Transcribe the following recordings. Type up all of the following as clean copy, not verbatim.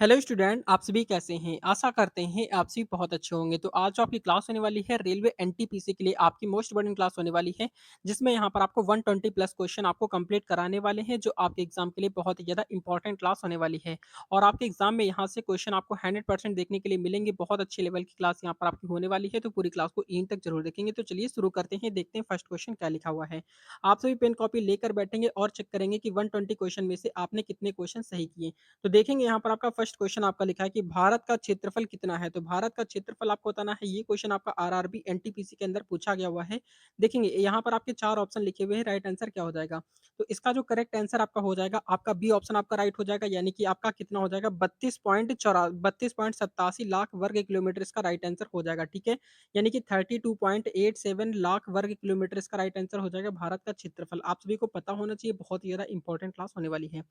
Hello student, आप सभी कैसे हैं? आशा करते हैं आप सभी बहुत अच्छे होंगे। तो आज जो आपकी क्लास होने वाली है रेलवे एनटीपीसी के लिए आपकी मोस्ट इम्पोर्टेंट क्लास होने वाली है, जिसमें यहाँ पर आपको 120 प्लस क्वेश्चन आपको कंप्लीट कराने वाले हैं, जो आपके एग्जाम के लिए बहुत ही ज़्यादा इंपॉर्टेंट क्लास होने वाली है। और आपके एग्जाम में यहाँ से क्वेश्चन आपको 100% देखने के लिए मिलेंगे। बहुत अच्छे लेवल की क्लास यहाँ पर आपकी होने वाली है, तो पूरी क्लास को एंड तक जरूर देखेंगे। तो चलिए शुरू करते हैं, देखते हैं फर्स्ट क्वेश्चन क्या लिखा हुआ है। आप सभी पेन कॉपी लेकर बैठेंगे और चेक करेंगे कि 120 क्वेश्चन में से आपने कितने क्वेश्चन सही किए। तो देखेंगे यहाँ पर आपका फर्स्ट क्वेश्चन आपका लिखा है कि भारत का क्षेत्रफल कितना है? तो भारत का क्षेत्रफल आपको बताना है। ये क्वेश्चन आपका आरआरबी एनटीपीसी के अंदर पूछा गया हुआ है। देखेंगे यहाँ पर आपके 4 ऑप्शन लिखे हुए हैं, राइट आंसर क्या हो जाएगा? तो इसका जो करेक्ट आंसर आपका हो जाएगा, आपका बी ऑप्शन आपका राइट हो जाएगा, यानी कि आपका कितना हो जाएगा 32.87 लाख वर्ग किलोमीटर इसका राइट आंसर हो जाएगा, ठीक है? यानी कि 32.87 लाख वर्ग किलोमीटर इसका राइट आंसर हो जाएगा भारत का क्षेत्रफल। आप सभी को पता होना चाहिए, बहुत ही ज़्यादा इंपॉर्टेंट क्लास होने वाली है।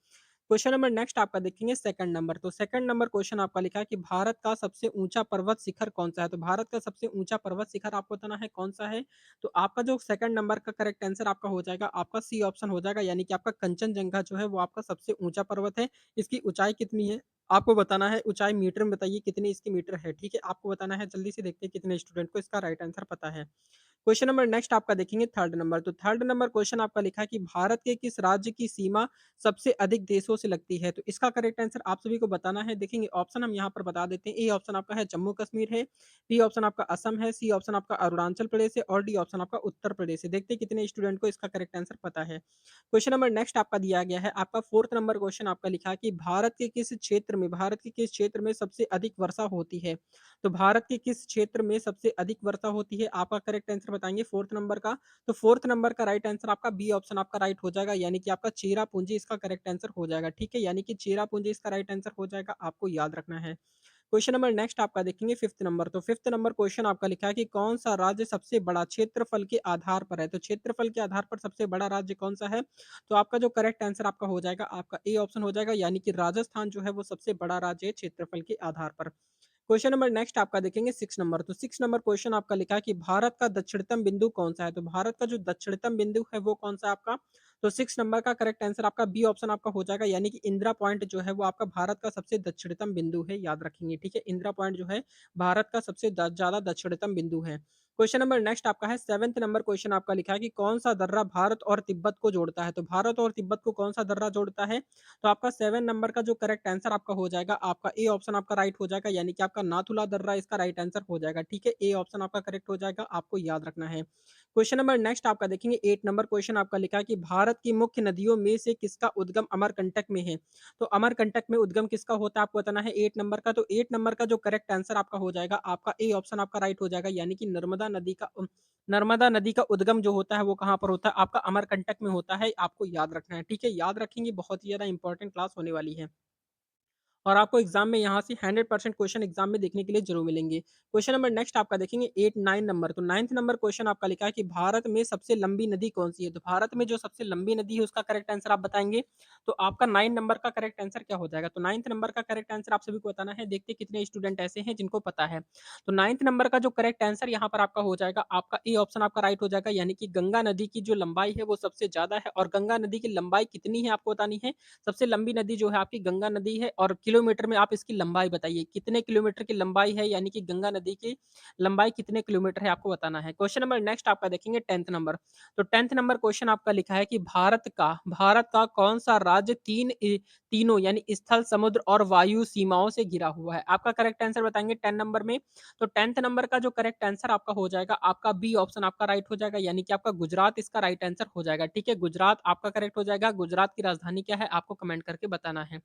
क्वेश्चन नंबर नेक्स्ट आपका देखेंगे सेकंड नंबर। तो सेकंड नंबर क्वेश्चन आपका लिखा है कि भारत का सबसे ऊंचा पर्वत शिखर कौन सा है? तो भारत का सबसे ऊंचा पर्वत शिखर आपको बताना है कौन सा है। तो आपका जो सेकंड नंबर का करेक्ट आंसर आपका हो जाएगा, आपका सी ऑप्शन हो जाएगा, यानी कि आपका कंचनजंगा जो है वो आपका सबसे ऊंचा पर्वत है। इसकी ऊंचाई कितनी है आपको बताना है, ऊंचाई मीटर में बताइए कितनी इसकी मीटर है, ठीक है? आपको बताना है, जल्दी से देखते हैं कितने स्टूडेंट को इसका राइट आंसर पता है। क्वेश्चन नंबर नेक्स्ट आपका देखेंगे थर्ड नंबर। तो थर्ड नंबर क्वेश्चन आपका लिखा है कि भारत के किस राज्य की सीमा सबसे अधिक देशों से लगती है? तो इसका करेक्ट आंसर आप सभी को बताना है। देखेंगे ऑप्शन हम यहाँ पर बता देते हैं। ए ऑप्शन आपका है जम्मू कश्मीर है, बी ऑप्शन आपका असम है, सी ऑप्शन आपका अरुणाचल प्रदेश है और डी ऑप्शन आपका उत्तर प्रदेश है। देखते हैं कितने स्टूडेंट को इसका करेक्ट आंसर पता है। क्वेश्चन नंबर नेक्स्ट आपका दिया गया है, आपका फोर्थ नंबर क्वेश्चन आपका लिखा है कि भारत के किस क्षेत्र में सबसे अधिक वर्षा होती है? तो भारत के किस क्षेत्र में सबसे अधिक वर्षा होती है? आपका करेक्ट आंसर बताएंगे फोर्थ नंबर का। तो फोर्थ नंबर का राइट आंसर आपका बी ऑप्शन आपका राइट हो जाएगा, यानी कि आपका चेरापूंजी इसका करेक्ट आंसर हो जाएगा, ठीक है? यानी कि चेरापूंजी इसका राइट आंसर हो जाएगा, आपको याद रखना है। क्वेश्चन नंबर नेक्स्ट आपका देखेंगे फिफ्थ नंबर। तो फिफ्थ नंबर क्वेश्चन आपका लिखा है कि कौन सा राज्य सबसे बड़ा क्षेत्रफल के आधार पर है? तो क्षेत्रफल के आधार पर सबसे बड़ा राज्य कौन सा है? तो आपका जो करेक्ट आंसर आपका हो जाएगा, आपका ए ऑप्शन हो जाएगा, यानी कि राजस्थान जो है वो सबसे बड़ा राज्य है क्षेत्रफल के आधार पर। क्वेश्चन नंबर नेक्स्ट आपका देखेंगे सिक्स नंबर। तो सिक्स नंबर क्वेश्चन आपका लिखा है कि भारत का दक्षिणतम बिंदु कौन सा है? तो भारत का जो दक्षिणतम बिंदु है वो कौन सा है आपका? तो सिक्स नंबर का करेक्ट आंसर आपका बी ऑप्शन आपका हो जाएगा, यानी कि इंदिरा पॉइंट जो है वो आपका भारत का सबसे दक्षिणतम बिंदु है, याद रखेंगे, ठीक है? इंदिरा पॉइंट जो है भारत का सबसे ज्यादा दक्षिणतम बिंदु है। क्वेश्चन नंबर नेक्स्ट आपका है सेवंथ नंबर क्वेश्चन आपका लिखा है कि कौन सा दर्रा भारत और तिब्बत को जोड़ता है? तो भारत और तिब्बत को कौन सा दर्रा जोड़ता है? तो आपका 7 नंबर का जो करेक्ट आंसर आपका हो जाएगा, आपका ए ऑप्शन आपका राइट हो जाएगा, यानी कि आपका नाथुला दर्रा इसका राइट आंसर हो जाएगा, ठीक है? ए ऑप्शन आपका करेक्ट हो जाएगा, आपको याद रखना है। क्वेश्चन नंबर नेक्स्ट आपका देखेंगे 8 नंबर क्वेश्चन आपका लिखा है कि भारत की मुख्य नदियों में से किसका उद्गम अमरकंटक में है? तो अमरकंटक में उद्गम किसका होता है आपको बताना है 8 नंबर का। तो 8 नंबर का जो करेक्ट आंसर आपका हो जाएगा, आपका ए ऑप्शन आपका राइट हो जाएगा, यानी कि नर्मदा नदी का उद्गम जो होता है वो कहाँ पर होता है? आपका अमरकंटक में होता है, आपको याद रखना है, ठीक है? याद रखेंगे, बहुत ही ज़्यादा इंपॉर्टेंट क्लास होने वाली है। और आपको एग्जाम में यहाँ से 100% क्वेश्चन एग्जाम में देखने के लिए जरूर मिलेंगे। क्वेश्चन नंबर नेक्स्ट आपका देखेंगे 8 9 नंबर। तो नाइन्थ नंबर क्वेश्चन आपका लिखा है कि भारत में सबसे लंबी नदी कौन सी है? तो भारत में जो सबसे लंबी नदी है उसका करेक्ट आंसर आप बताएंगे। तो आपका 9 नंबर का करेक्ट आंसर क्या हो जाएगा? तो नाइन्थ नंबर का करेक्ट आंसर आप सभी को बताना है। देखते कितने स्टूडेंट ऐसे हैं जिनको पता है। तो नाइन्थ नंबर का जो करेक्ट आंसर यहाँ पर आपका हो जाएगा, आपका ए ऑप्शन आपका राइट हो जाएगा, यानी कि गंगा नदी की जो लंबाई है वो सबसे ज्यादा है। और गंगा नदी की लंबाई कितनी है आपको बतानी है। सबसे लंबी नदी जो है आपकी गंगा नदी है, और किलोमीटर में आप इसकी लंबाई बताइए कितने किलोमीटर की लंबाई है, यानी कि गंगा नदी की लंबाई कितने किलोमीटर है आपको बताना है। क्वेश्चन नंबर नेक्स्ट आपका देखेंगे टेंथ नंबर। तो टेंथ नंबर क्वेश्चन आपका लिखा है कि भारत का कौन सा राज्य तीनों यानी स्थल समुद्र और वायु सीमाओं से घिरा हुआ है? आपका करेक्ट आंसर बताएंगे 10 नंबर में। तो 10th नंबर का जो करेक्ट आंसर आपका हो जाएगा, आपका बी ऑप्शन आपका राइट हो जाएगा, यानी कि आपका गुजरात इसका राइट आंसर हो जाएगा, ठीक है? गुजरात आपका करेक्ट हो जाएगा। गुजरात की राजधानी क्या है आपको कमेंट करके बताना है।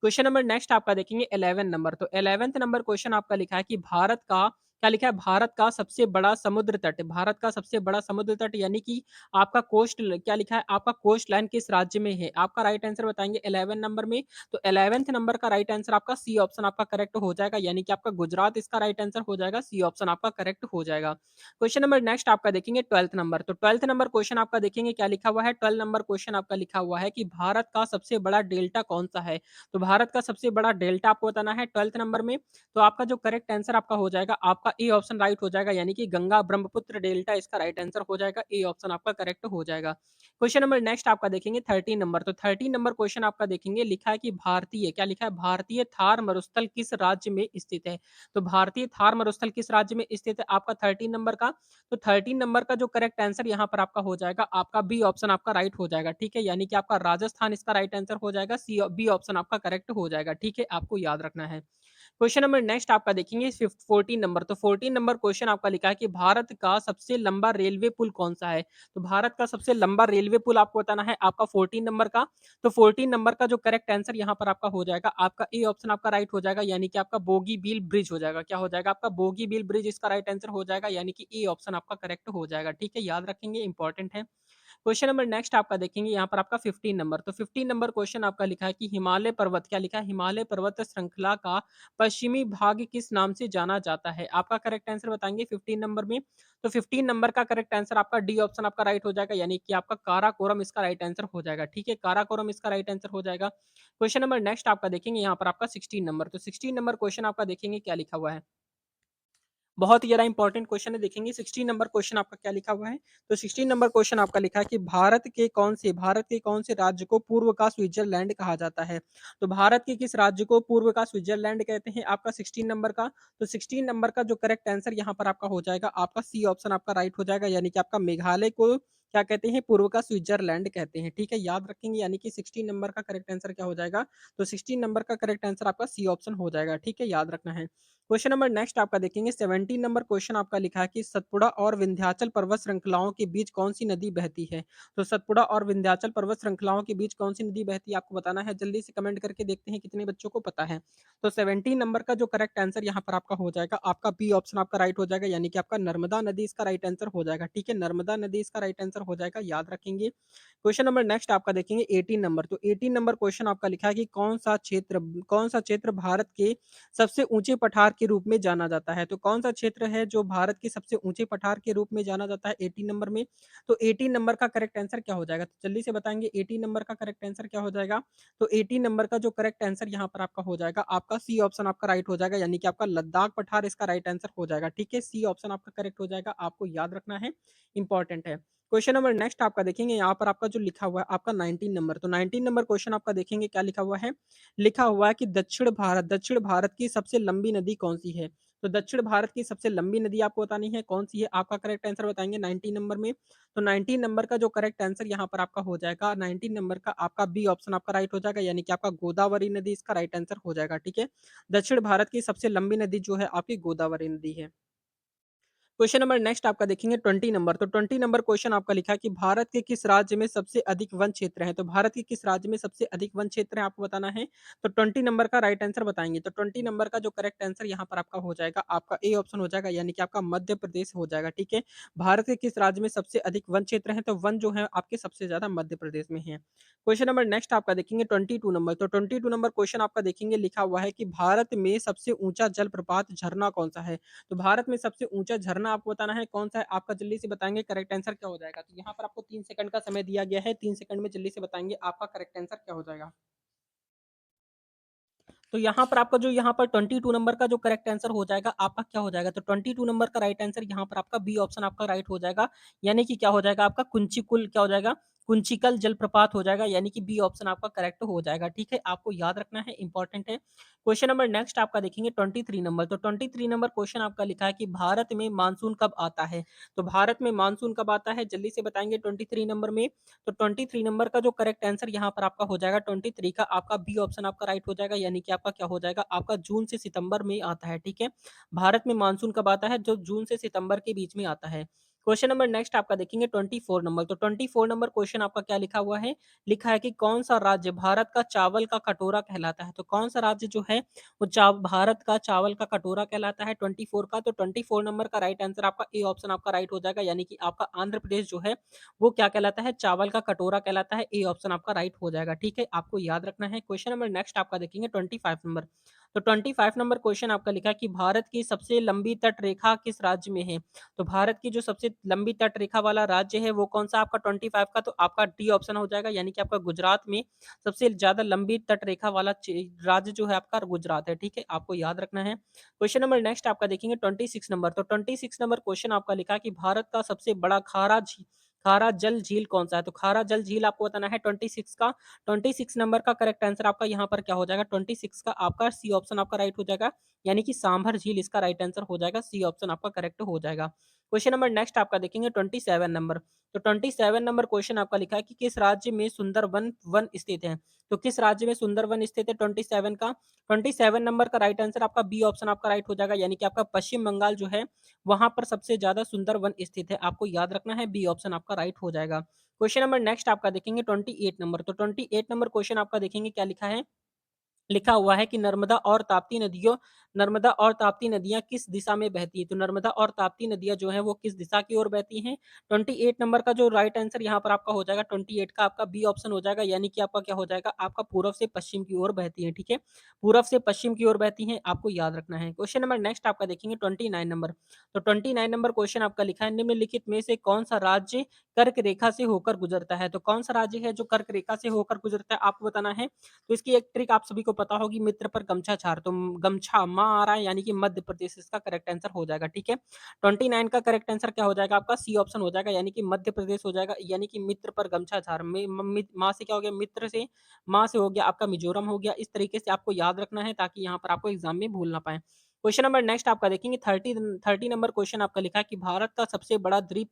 क्वेश्चन नंबर नेक्स्ट आपका देखेंगे 11 नंबर। तो 11th नंबर क्वेश्चन आपका लिखा है कि भारत का क्या लिखा है? भारत का सबसे बड़ा समुद्र तट, भारत का सबसे बड़ा समुद्र तट यानी कि आपका क्या लिखा है? आपका कोस्ट लाइन किस राज्य में है? आपका राइट आंसर बताएंगे 11 नंबर में। तो 11th नंबर का राइट आंसर आपका सी ऑप्शन आपका करेक्ट हो जाएगा, यानी कि आपका गुजरात इसका राइट आंसर हो जाएगा, सी ऑप्शन आपका करेक्ट हो जाएगा। क्वेश्चन नंबर नेक्स्ट आपका देखेंगे 12th नंबर। तो 12th नंबर क्वेश्चन आपका देखेंगे क्या लिखा हुआ है। 12 नंबर क्वेश्चन आपका लिखा हुआ है कि भारत का सबसे बड़ा डेल्टा कौन सा है? तो भारत का सबसे बड़ा डेल्टा आपको बताना है 12th नंबर में। तो आपका जो करेक्ट आंसर आपका हो जाएगा, आपका आपका ए ऑप्शन राइट हो जाएगा, यानी कि गंगा, ब्रह्मपुत्र, डेल्टा इसका राइट आंसर हो जाएगा। ए ऑप्शन आपका करेक्ट हो जाएगा। क्वेश्चन नंबर नेक्स्ट आपका देखेंगे 13 नंबर। तो 13 नंबर क्वेश्चन आपका देखेंगे, लिखा है कि भारतीय, क्या लिखा है, भारतीय थार मरुस्थल किस राज्य में स्थित है? तो भारतीय थार मरुस्थल किस राज्य में स्थित है आपका 13 नंबर का? तो 13 नंबर का जो करेक्ट आंसर यहाँ पर आपका हो जाएगा, आपका बी ऑप्शन आपका राइट हो जाएगा। ठीक है, यानी कि आपका राजस्थान इसका राइट आंसर हो जाएगा। सी बी ऑप्शन आपका करेक्ट हो जाएगा। ठीक है, आपको याद रखना है। क्वेश्चन नंबर नेक्स्ट आपका देखेंगे 14 नंबर। तो 14 नंबर क्वेश्चन आपका लिखा है कि भारत का सबसे लंबा रेलवे पुल कौन सा है? तो भारत का सबसे लंबा रेलवे पुल आपको बताना है आपका 14 नंबर का। तो 14 नंबर का जो करेक्ट आंसर यहाँ पर आपका हो जाएगा, आपका ए ऑप्शन आपका राइट हो जाएगा, यानी कि आपका बोगीबील ब्रिज हो जाएगा। क्या हो जाएगा आपका? बोगीबील ब्रिज इसका राइट आंसर हो जाएगा, यानी कि ए ऑप्शन आपका करेक्ट हो जाएगा। ठीक है, याद रखेंगे, इंपॉर्टेंट है। क्वेश्चन नंबर नेक्स्ट आपका देखेंगे यहाँ पर आपका 15 नंबर। तो 15 नंबर क्वेश्चन आपका लिखा है कि हिमालय पर्वत, क्या लिखा है, हिमालय पर्वत श्रृंखला का पश्चिमी भाग किस नाम से जाना जाता है? आपका करेक्ट आंसर बताएंगे 15 नंबर में। तो 15 नंबर का करेक्ट आंसर आपका डी ऑप्शन आपका राइट हो जाएगा, यानी कि आपका काराकोरम इसका राइट आंसर हो जाएगा। ठीक है, काराकोरम इसका राइट आंसर हो जाएगा। क्वेश्चन नंबर नेक्स्ट आपका देखेंगे यहाँ पर आपका 16 नंबर। तो 16 नंबर क्वेश्चन आपका देखेंगे क्या लिखा हुआ है, बहुत ही ज़्यादा इंपॉर्टेंट क्वेश्चन है, देखेंगे 16 नंबर क्वेश्चन आपका क्या लिखा हुआ है। तो 16 नंबर क्वेश्चन आपका लिखा है कि भारत के कौन से राज्य को पूर्व का स्विट्जरलैंड कहा जाता है? तो भारत के किस राज्य को पूर्व का स्विट्जरलैंड कहते हैं आपका 16 नंबर का? तो 16 नंबर का जो करेक्ट आंसर यहाँ पर आपका हो जाएगा, आपका सी ऑप्शन आपका राइट हो जाएगा, यानी कि आपका मेघालय को क्या कहते हैं, पूर्व का स्विट्जरलैंड कहते हैं। ठीक है, याद रखेंगे, यानी कि 16 नंबर का करेक्ट आंसर क्या हो जाएगा? तो 16 नंबर का करेक्ट आंसर आपका सी ऑप्शन हो जाएगा। ठीक है, याद रखना है। क्वेश्चन नंबर नेक्स्ट आपका देखेंगे 17 नंबर क्वेश्चन आपका लिखा है कि सतपुड़ा और विंध्याचल पर्वत श्रृंखलाओं के बीच कौन सी नदी बहती है? तो सतपुड़ा और विंध्याचल पर्वत श्रृंखलाओं के बीच कौन सी नदी बहती है आपको बताना है। जल्दी से कमेंट करके देखते हैं कितने बच्चों को पता है। तो 17 नंबर का जो करेक्ट आंसर यहाँ पर आपका हो जाएगा, आपका बी ऑप्शन आपका राइट हो जाएगा, यानी कि आपका नर्मदा नदी इसका राइट आंसर हो जाएगा। ठीक है, नर्मदा नदी इसका राइट आंसर हो जाएगा, याद रखेंगे। क्वेश्चन नंबर नेक्स्ट आपका देखेंगे 18 नंबर। तो 18 नंबर क्वेश्चन आपका लिखा है कि कौन सा क्षेत्र भारत के सबसे ऊंचे पठार के रूप में जाना जाता है? तो कौन सा क्षेत्र है जो भारत के सबसे ऊंचे पठार के रूप में जाना जाता है 18 नंबर में? तो 18 नंबर का करेक्ट आंसर क्या हो जाएगा, तो जल्दी से बताएंगे 18 नंबर का करेक्ट आंसर क्या हो जाएगा? तो 18 नंबर का जो करेक्ट आंसर यहाँ पर आपका हो जाएगा, आपका सी ऑप्शन आपका राइट हो जाएगा, यानी कि आपका लद्दाख पठार इसका राइट आंसर हो जाएगा। ठीक है, सी ऑप्शन आपका करेक्ट हो जाएगा, आपको याद रखना है, इंपॉर्टेंट है। क्वेश्चन नंबर नेक्स्ट आपका देखेंगे यहाँ पर आपका जो लिखा हुआ है आपका 19 नंबर। तो 19 नंबर क्वेश्चन आपका देखेंगे क्या लिखा हुआ है, लिखा हुआ है कि दक्षिण भारत की सबसे लंबी नदी कौन सी है? तो दक्षिण भारत की सबसे लंबी नदी आपको बतानी है कौन सी है, आपका करेक्ट आंसर बताएंगे 19 नंबर में। तो 19 नंबर का जो करेक्ट आंसर यहाँ पर आपका हो जाएगा, 19 नंबर का आपका बी ऑप्शन आपका राइट हो जाएगा, यानी कि आपका गोदावरी नदी इसका राइट आंसर हो जाएगा। ठीक है, दक्षिण भारत की सबसे लंबी नदी जो है आपकी गोदावरी नदी है। क्वेश्चन नंबर नेक्स्ट आपका देखेंगे 20 नंबर। तो 20 नंबर क्वेश्चन आपका लिखा है कि भारत के किस राज्य में सबसे अधिक वन क्षेत्र है? तो भारत के किस राज्य में सबसे अधिक वन क्षेत्र है आपको बताना है। तो 20 नंबर का राइट आंसर बताएंगे। तो 20 नंबर का जो करेक्ट आंसर यहाँ पर आपका हो जाएगा, आपका ए ऑप्शन हो जाएगा, यानी कि आपका मध्य प्रदेश हो जाएगा। ठीक है, भारत के किस राज्य में सबसे अधिक वन क्षेत्र है? तो वन जो है आपके सबसे ज्यादा मध्य प्रदेश में है। क्वेश्चन नंबर नेक्स्ट आपका देखेंगे 22 नंबर। तो 22 नंबर क्वेश्चन आपका देखेंगे लिखा हुआ है कि भारत में सबसे ऊंचा जलप्रपात झरना कौन सा है? तो भारत में सबसे ऊंचा झरना आपको बताना है कौन सा है, आपका जल्दी से बताएंगे करेक्ट आंसर क्या हो जाएगा। तो यहाँ पर आपको 3 सेकंड का समय दिया गया है, 3 सेकंड में जल्दी से बताएंगे आपका करेक्ट आंसर क्या हो जाएगा। तो यहाँ पर आपका जो यहाँ पर 22 नंबर का जो करेक्ट आंसर हो जाएगा, आपका क्या हो जाएगा, तो 22 नंबर का राइट आंसर यहाँ पर आपका बी ऑप्शन आपका राइट हो जाएगा, यानी कि क्या हो जाएगा आपका कुंचिकुल, क्या हो जाएगा, कुंचिकल जलप्रपात हो जाएगा, यानी कि बी ऑप्शन आपका करेक्ट हो जाएगा। ठीक है, आपको याद रखना है, इंपॉर्टेंट है। क्वेश्चन नंबर नेक्स्ट आपका देखेंगे 23 नंबर। तो 23 नंबर क्वेश्चन आपका लिखा है कि भारत में मानसून कब आता है? तो भारत में मानसून कब आता है, जल्दी से बताएंगे 23 नंबर में। तो 23 नंबर का जो करेक्ट आंसर यहाँ पर आपका हो जाएगा 23 का, आपका बी ऑप्शन आपका राइट हो जाएगा, यानी कि आपका क्या हो जाएगा, आपका जून से सितंबर में आता है। ठीक है, भारत में मानसून कब आता है, जो जून से सितंबर के बीच में आता है। क्वेश्चन नंबर नेक्स्ट आपका देखेंगे 24 नंबर। तो 24 नंबर क्वेश्चन आपका क्या लिखा हुआ है, लिखा है कि कौन सा राज्य भारत का चावल का कटोरा कहलाता है? तो कौन सा राज्य जो है वो भारत का चावल का कटोरा कहलाता है 24 का? तो 24 नंबर का राइट आंसर आपका ए ऑप्शन आपका राइट हो जाएगा, यानी कि आपका आंध्र प्रदेश जो है वो क्या कहलाता है, चावल का कटोरा कहलाता है। ए ऑप्शन आपका राइट हो जाएगा। ठीक है, आपको याद रखना है। क्वेश्चन नंबर नेक्स्ट आपका देखेंगे 25 नंबर। तो 25 नंबर क्वेश्चन आपका लिखा है कि भारत की सबसे लंबी तट रेखा किस राज्य में है? तो भारत की जो सबसे लंबी तट रेखा वाला राज्य है वो कौन-सा आपका 25 का? तो आपका डी ऑप्शन हो जाएगा, यानी कि आपका गुजरात में सबसे ज़्यादा लंबी तट रेखा वाला राज्य जो है आपका गुजरात है, ठीक है? आपको याद रखना है। क्वेश्चन नंबर नेक्स्ट आपका देखेंगे 26 नंबर। तो 26 नंबर क्वेश्चन आपका लिखा है कि भारत का सबसे बड़ा खारा जल झील कौन-सा है? तो खारा जल झील आपको बताना है 26 का। 26 नंबर का करेक्ट आंसर आपका यहाँ पर क्या हो जाएगा? 26 का आपका सी ऑप्शन आपका राइट हो जाएगा, यानी कि सांभर झील इसका राइट आंसर हो जाएगा, सी ऑप्शन आपका करेक्ट हो जाएगा। क्वेश्चन नंबर नेक्स्ट आपका देखेंगे 27 नंबर। तो 27 नंबर क्वेश्चन आपका लिखा है कि किस राज्य में सुंदरबन वन स्थित है? तो किस राज्य में सुंदरबन स्थित है 27 का? 27 नंबर का राइट आंसर आपका बी ऑप्शन आपका राइट हो जाएगा, यानी कि आपका पश्चिम बंगाल जो है, वहाँ पर सबसे ज़्यादा सुंदरवन स्थित है। आपको याद रखना है, बी ऑप्शन आपका राइट हो जाएगा। क्वेश्चन नंबर नेक्स्ट आपका देखेंगे 28 नंबर। तो 28 नंबर क्वेश्चन आपका देखेंगे क्या लिखा है? लिखा हुआ है कि नर्मदा और ताप्ती नदियाँ किस दिशा में बहती हैं? तो नर्मदा और ताप्ती नदियाँ जो हैं वो किस दिशा की ओर बहती हैं? 28 नंबर का जो राइट आंसर यहाँ पर आपका हो जाएगा 28 का आपका बी ऑप्शन हो जाएगा, यानी कि आपका क्या हो जाएगा? आपका पूर्व से पश्चिम की ओर बहती हैं, ठीक है? पूरब से पश्चिम की ओर बहती हैं, आपको याद रखना है। क्वेश्चन नंबर नेक्स्ट आपका देखेंगे 29 नंबर। तो 29 नंबर क्वेश्चन आपका लिखा है निम्नलिखित में से कौन-सा राज्य कर्क रेखा से होकर गुजरता है? तो कौन-सा राज्य है जो कर्क रेखा से होकर गुजरता है, आपको बताना है। तो इसकी एक ट्रिक आप सभी को पता होगी, मित्र पर गमछा छाड़। तो गमछा मा आ रहा है, यानी कि मध्य प्रदेश इसका करेक्ट आंसर हो जाएगा, ठीक है? 29 का करेक्ट आंसर क्या हो जाएगा आपका? सी ऑप्शन हो जाएगा, यानी कि मध्य प्रदेश हो जाएगा, यानी कि मित्र पर गमछा छाड़। माँ से क्या हो गया? मित्र से माँ से हो गया आपका मिजोरम हो गया। इस तरीके से आपको याद रखना है ताकि यहाँ पर आपको एग्जाम में भूल ना पाए। क्वेश्चन नंबर नेक्स्ट आपका देखेंगे 30 नंबर क्वेश्चन आपका लिखा है कि भारत का सबसे बड़ा द्वीप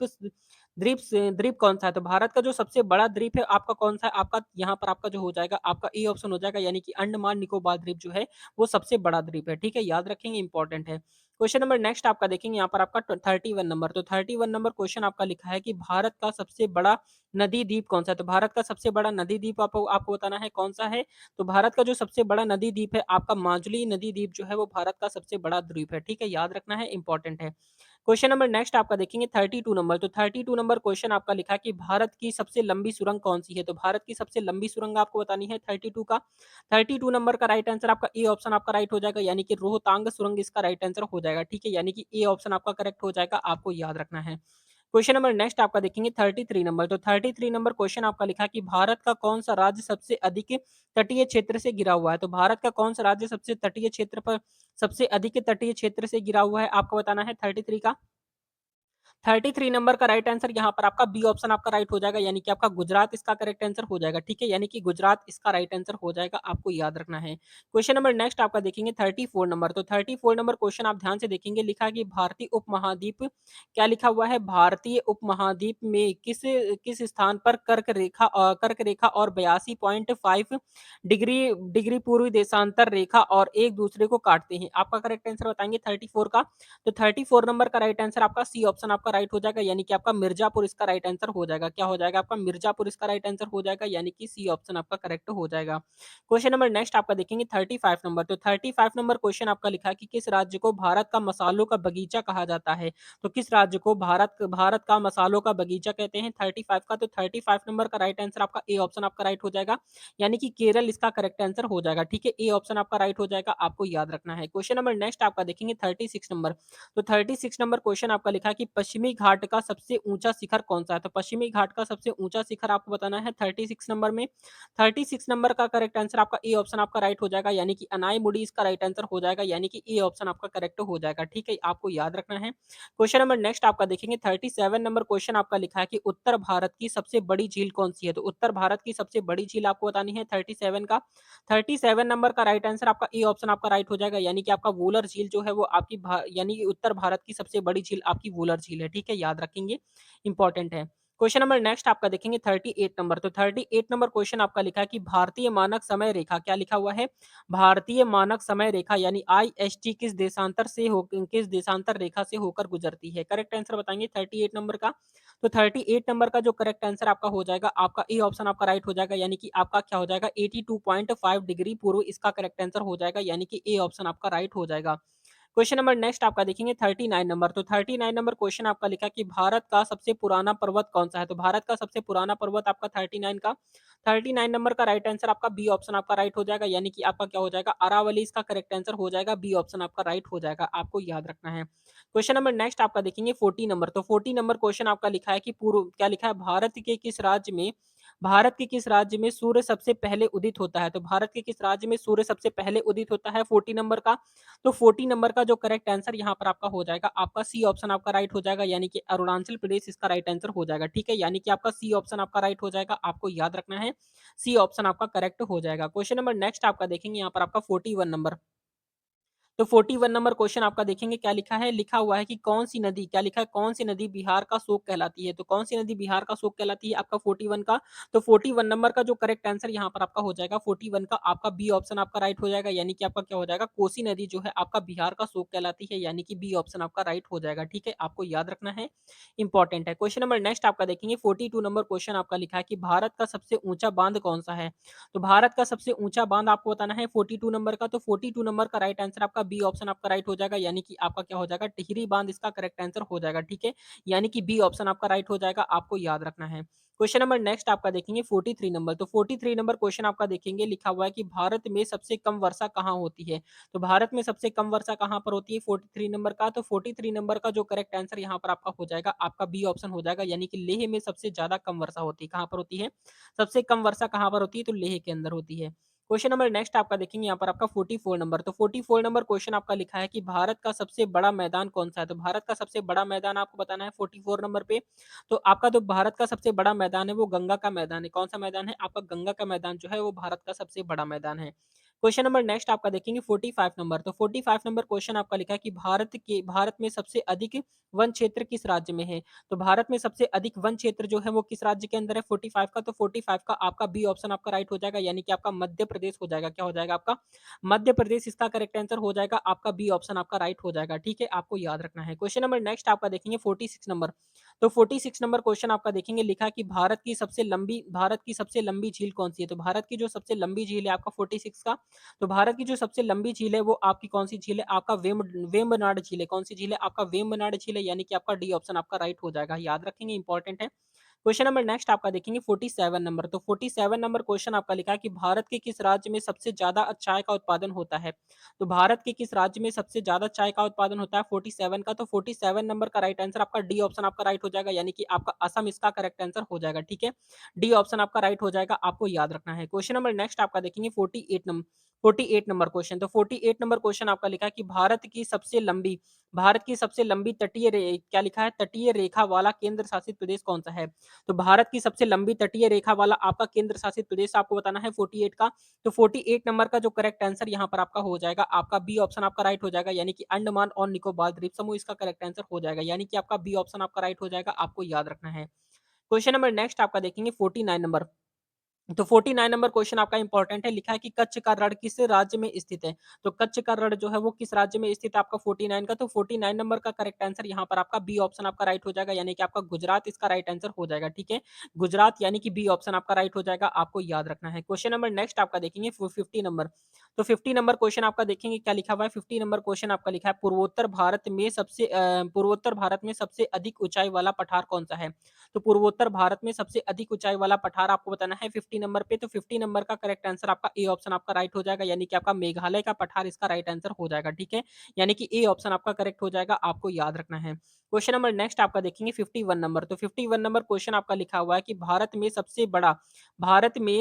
कौन-सा है? तो भारत का जो सबसे बड़ा द्वीप है आपका कौन-सा है? आपका यहाँ पर आपका जो हो जाएगा आपका ए ऑप्शन हो जाएगा, यानी कि अंडमान निकोबार द्वीप जो है वो सबसे बड़ा द्वीप है, ठीक है? याद रखेंगे, इंपॉर्टेंट है। क्वेश्चन नंबर नेक्स्ट आपका देखेंगे यहाँ पर आपका 31 नंबर। तो 31 नंबर क्वेश्चन आपका लिखा है कि भारत का सबसे बड़ा नदी द्वीप कौन-सा है? तो भारत का सबसे बड़ा नदी द्वीप आपको आपको बताना है कौन-सा है? तो भारत का जो सबसे बड़ा नदी द्वीप है आपका माजुली नदी द्वीप जो है वो भारत का सबसे बड़ा द्वीप है, ठीक है? याद रखना है, इंपॉर्टेंट है। क्वेश्चन नंबर नेक्स्ट आपका देखेंगे 32 नंबर। तो 32 नंबर क्वेश्चन आपका लिखा है कि भारत की सबसे लंबी सुरंग कौन-सी है? तो भारत की सबसे लंबी सुरंग आपको बतानी है 32 का। 32 नंबर का राइट आंसर आपका ए ऑप्शन आपका राइट हो जाएगा, यानी कि रोहतांग सुरंग इसका राइट आंसर हो जाएगा, ठीक है? यानी कि ए ऑप्शन आपका करेक्ट हो जाएगा, आपको याद रखना है। क्वेश्चन नंबर नेक्स्ट आपका देखेंगे 33 नंबर। तो 33 नंबर क्वेश्चन आपका लिखा है कि भारत का कौन-सा राज्य सबसे अधिक तटीय क्षेत्र से घिरा हुआ है? तो भारत का कौन-सा राज्य सबसे अधिक तटीय क्षेत्र से घिरा हुआ है? आपको बताना है 33 का। 33 नंबर का राइट आंसर यहाँ पर आपका बी ऑप्शन आपका राइट हो जाएगा, यानी कि आपका गुजरात इसका करेक्ट आंसर हो जाएगा, ठीक है? यानी कि गुजरात इसका राइट आंसर हो जाएगा, आपको याद रखना है। क्वेश्चन नंबर नेक्स्ट आपका देखेंगे 34 नंबर। तो 34 नंबर क्वेश्चन आप ध्यान से देखेंगे, लिखा है कि भारतीय उपमहाद्वीप क्या लिखा हुआ है? भारतीय उपमहाद्वीप में किस किस स्थान पर कर्क रेखा और 82.5 डिग्री डिग्री पूर्वी देशांतर रेखा और एक दूसरे को काटते हैं? आपका करेक्ट आंसर बताएंगे 34 का। तो 34 नंबर का राइट आंसर आपका सी ऑप्शन आपका राइट हो जाएगा, यानी कि आपका मिर्जापुर इसका राइट आंसर हो जाएगा। क्या हो जाएगा आपका? मिर्जापुर इसका राइट आंसर हो जाएगा, यानी कि सी ऑप्शन आपका करेक्ट हो जाएगा। क्वेश्चन नंबर नेक्स्ट आपका देखेंगे 35 नंबर। तो 35 नंबर क्वेश्चन आपका लिखा है कि किस राज्य को भारत का मसालों का बगीचा कहा जाता है? तो किस राज्य को भारत का मसालों का बगीचा कहते हैं 35 का? तो 35 नंबर का राइट आंसर आपका ए ऑप्शन आपका राइट हो जाएगा, यानी कि केरल इसका करेक्ट आंसर हो जाएगा, ठीक है? ए ऑप्शन आपका राइट हो जाएगा, आपको याद रखना है। क्वेश्चन नंबर नेक्स्ट आपका देखेंगे 36 नंबर। तो 36 नंबर क्वेश्चन आपका लिखा है कि पश्चिमी घाट का सबसे ऊंचा शिखर कौन सा है? तो पश्चिमी घाट का सबसे ऊंचा शिखर आपको बताना है 36 नंबर में। 36 नंबर का करेक्ट आंसर आपका ए ऑप्शन आपका राइट हो जाएगा, यानी कि अनाईमुड़ी इसका राइट आंसर हो जाएगा, यानी कि ए ऑप्शन आपका करेक्ट हो जाएगा, ठीक है? आपको याद रखना है। क्वेश्चन नंबर नेक्स्ट आपका देखेंगे 37 नंबर क्वेश्चन आपका लिखा है कि उत्तर भारत की सबसे बड़ी झील कौन सी है? तो उत्तर भारत की सबसे बड़ी झील आपको बतानी है 37 का। 37 नंबर का राइट आंसर आपका ए ऑप्शन आपका राइट हो जाएगा, यानी कि आपका वूलर झील जो है वो यानी कि उत्तर भारत की सबसे बड़ी झील आपकी वूलर झील है, ठीक है? याद रखेंगे, इंपॉर्टेंट है। क्वेश्चन नंबर नेक्स्ट आपका देखेंगे 38 नंबर। तो 38 नंबर क्वेश्चन आपका लिखा है कि भारतीय मानक समय रेखा क्या लिखा हुआ है? भारतीय मानक समय रेखा यानी आईएसटी किस देशांतर रेखा से होकर गुजरती है? करेक्ट आंसर बताएंगे 38 नंबर का। तो 38 नंबर का जो करेक्ट आंसर आपका हो जाएगा, आपका ए ऑप्शन आपका राइट हो जाएगा, यानी कि आपका क्या हो जाएगा 82.5 डिग्री पूर्व इसका करेक्ट आंसर हो जाएगा, यानी कि ए ऑप्शन आपका राइट हो जाएगा। क्वेश्चन नंबर नेक्स्ट आपका देखेंगे 39 नंबर। तो 39 नंबर क्वेश्चन आपका लिखा कि भारत का सबसे पुराना पर्वत कौन-सा है? तो भारत का सबसे पुराना पर्वत आपका 39 का 39 नंबर का राइट आंसर आपका बी ऑप्शन आपका राइट हो जाएगा, यानी कि आपका क्या हो जाएगा, अरावली इसका करेक्ट आंसर हो जाएगा, बी ऑप्शन आपका राइट हो जाएगा, आपको याद रखना है। क्वेश्चन नंबर नेक्स्ट आपका देखेंगे 40 नंबर। तो 40 नंबर क्वेश्चन आपका लिखा है कि पूर्व क्या लिखा है, भारत के किस राज्य में सूर्य सबसे पहले उदित होता है? तो भारत के किस राज्य में सूर्य सबसे पहले उदित होता है 40 नंबर का? तो 40 नंबर का जो करेक्ट आंसर यहाँ पर आपका हो जाएगा, आपका सी ऑप्शन आपका राइट हो जाएगा, यानी कि अरुणाचल प्रदेश इसका राइट आंसर हो जाएगा। ठीक है, यानी कि आपका सी ऑप्शन आपका राइट हो जाएगा, आपको याद रखना है, सी ऑप्शन आपका करेक्ट हो जाएगा। क्वेश्चन नंबर नेक्स्ट आपका देखेंगे यहाँ पर आपका 41 नंबर। तो 41 नंबर क्वेश्चन आपका देखेंगे क्या लिखा है, लिखा हुआ है कि कौन सी नदी, क्या लिखा है, कौन सी नदी बिहार का शोक कहलाती है? तो कौन सी नदी बिहार का शोक कहलाती है आपका 41 का? तो 41 नंबर का जो करेक्ट आंसर यहाँ पर आपका हो जाएगा 41 का, आपका बी ऑप्शन आपका राइट हो जाएगा, यानी कि आपका क्या हो जाएगा, कोसी नदी जो है आपका बिहार का शोक कहलाती है, यानी कि बी ऑप्शन आपका राइट हो जाएगा। ठीक है, आपको याद रखना है, इंपॉर्टेंट है। क्वेश्चन नंबर नेक्स्ट आपका देखेंगे 42 नंबर क्वेश्चन आपका लिखा है कि भारत का सबसे ऊंचा बांध कौन सा है? तो भारत का सबसे ऊंचा बांध आपको बताना है 42 नंबर का। तो 42 नंबर का राइट आंसर आपका बी ऑप्शन आपका राइट हो जाएगा, यानी कि आपका क्या हो जाएगा, टिहरी बांध इसका करेक्ट आंसर हो जाएगा। ठीक है, यानी कि बी ऑप्शन आपका राइट हो जाएगा, आपको याद रखना है। क्वेश्चन नंबर नेक्स्ट आपका देखेंगे 43 नंबर। तो 43 नंबर क्वेश्चन आपका देखेंगे, लिखा हुआ है कि भारत में सबसे कम वर्षा कहाँ होती है? तो भारत में सबसे कम वर्षा कहाँ पर होती है 43 नंबर का? तो 43 नंबर का जो करेक्ट आंसर यहाँ पर आपका हो जाएगा, आपका बी ऑप्शन हो जाएगा, यानी कि लेह में सबसे ज्यादा कम वर्षा होती है। कहाँ पर होती है सबसे कम वर्षा, कहाँ पर होती है? तो लेह के अंदर होती है। क्वेश्चन नंबर नेक्स्ट आपका देखेंगे यहाँ पर आपका 44 नंबर। तो 44 नंबर क्वेश्चन आपका लिखा है कि भारत का सबसे बड़ा मैदान कौन सा है? तो भारत का सबसे बड़ा मैदान आपको बताना है 44 नंबर पे। तो आपका जो भारत का सबसे बड़ा मैदान है वो गंगा का मैदान है। कौन सा मैदान है? आपका गंगा का मैदान जो है वो भारत का सबसे बड़ा मैदान है। क्वेश्चन नंबर नेक्स्ट आपका देखेंगे 45 नंबर। तो 45 नंबर क्वेश्चन आपका लिखा है कि भारत में सबसे अधिक वन क्षेत्र किस राज्य में है? तो भारत में सबसे अधिक वन क्षेत्र जो है वो किस राज्य के अंदर है 45 का? तो 45 का आपका बी ऑप्शन आपका राइट हो जाएगा, यानी कि आपका मध्य प्रदेश हो जाएगा। क्या हो जाएगा आपका? मध्य प्रदेश इसका करेक्ट आंसर हो जाएगा, आपका बी ऑप्शन आपका राइट हो जाएगा। ठीक है, आपको याद रखना है। क्वेश्चन नंबर नेक्स्ट आपका देखेंगे 46 नंबर। तो 46 नंबर क्वेश्चन आपका देखेंगे, लिखा है कि भारत की सबसे लंबी झील कौन सी है? तो भारत की जो सबसे लंबी झील है आपका 46 का, तो भारत की जो सबसे लंबी झील है वो आपकी कौन सी झील है? आपका वेम्बनाड झील है। कौन सी झील है? आपका वेम्बनाड झील है, यानी कि आपका डी ऑप्शन आपका राइट हो जाएगा, याद रखेंगे, इंपॉर्टेंट है। क्वेश्चन नंबर नेक्स्ट आपका देखेंगे 47 नंबर। तो 47 नंबर क्वेश्चन आपका लिखा है कि भारत के किस राज्य में सबसे ज्यादा चाय का उत्पादन होता है? तो भारत के किस राज्य में सबसे ज्यादा चाय का उत्पादन होता है 47 का? तो 47 नंबर का राइट आंसर आपका डी ऑप्शन आपका राइट हो जाएगा, यानी कि आपका असम इसका करेक्ट आंसर हो जाएगा। ठीक है, डी ऑप्शन आपका राइट हो जाएगा, आपको याद रखना है। क्वेश्चन नंबर नेक्स्ट आपका देखेंगे 48 नंबर क्वेश्चन। तो 48 नंबर क्वेश्चन आपका लिखा है कि भारत की सबसे लंबी क्या लिखा है, तटीय रेखा वाला केंद्र शासित प्रदेश कौन सा है? तो भारत की सबसे लंबी तटीय रेखा वाला आपका केंद्र शासित प्रदेश आपको बताना है 48 का। तो 48 नंबर का जो करेक्ट आंसर यहाँ पर आपका हो जाएगा, आपका बी ऑप्शन आपका राइट हो जाएगा, यानी कि अंडमान और निकोबार द्वीप समूह इसका करेक्ट आंसर हो जाएगा, यानी कि आपका बी ऑप्शन आपका राइट हो जाएगा, आपको याद रखना है। क्वेश्चन नंबर नेक्स्ट आपका देखेंगे 49 नंबर। तो 49 नंबर क्वेश्चन आपका इंपॉर्टेंट है, लिखा है कि कच्छ का रण किस राज्य में स्थित है? तो कच्छ का रण जो है वो किस राज्य में स्थित है आपका 49 का? तो 49 नंबर का करेक्ट आंसर यहाँ पर आपका बी ऑप्शन आपका राइट हो जाएगा, यानी कि आपका गुजरात इसका राइट आंसर हो जाएगा। ठीक है, गुजरात, यानी कि बी ऑप्शन आपका राइट हो जाएगा, आपको याद रखना है। क्वेश्चन नंबर नेक्स्ट आपका देखेंगे 50 नंबर। तो 50 नंबर क्वेश्चन आपका देखेंगे क्या लिखा हुआ है, 50 नंबर क्वेश्चन आपका लिखा है पूर्वोत्तर भारत में सबसे अधिक ऊंचाई वाला पठार कौन सा है? तो पूर्वोत्तर भारत में सबसे अधिक ऊंचाई वाला पठार आपको बताना है 50 नंबर पे। तो 50 नंबर का करेक्ट आंसर आपका ए ऑप्शन आपका राइट हो जाएगा, यानी कि आपका मेघालय का पठार इसका राइट आंसर हो जाएगा। ठीक है, यानी कि ए ऑप्शन आपका करेक्ट हो जाएगा, आपको याद रखना है। क्वेश्चन नंबर नेक्स्ट आपका देखेंगे 51 नंबर। तो 51 नंबर क्वेश्चन आपका लिखा हुआ है कि भारत में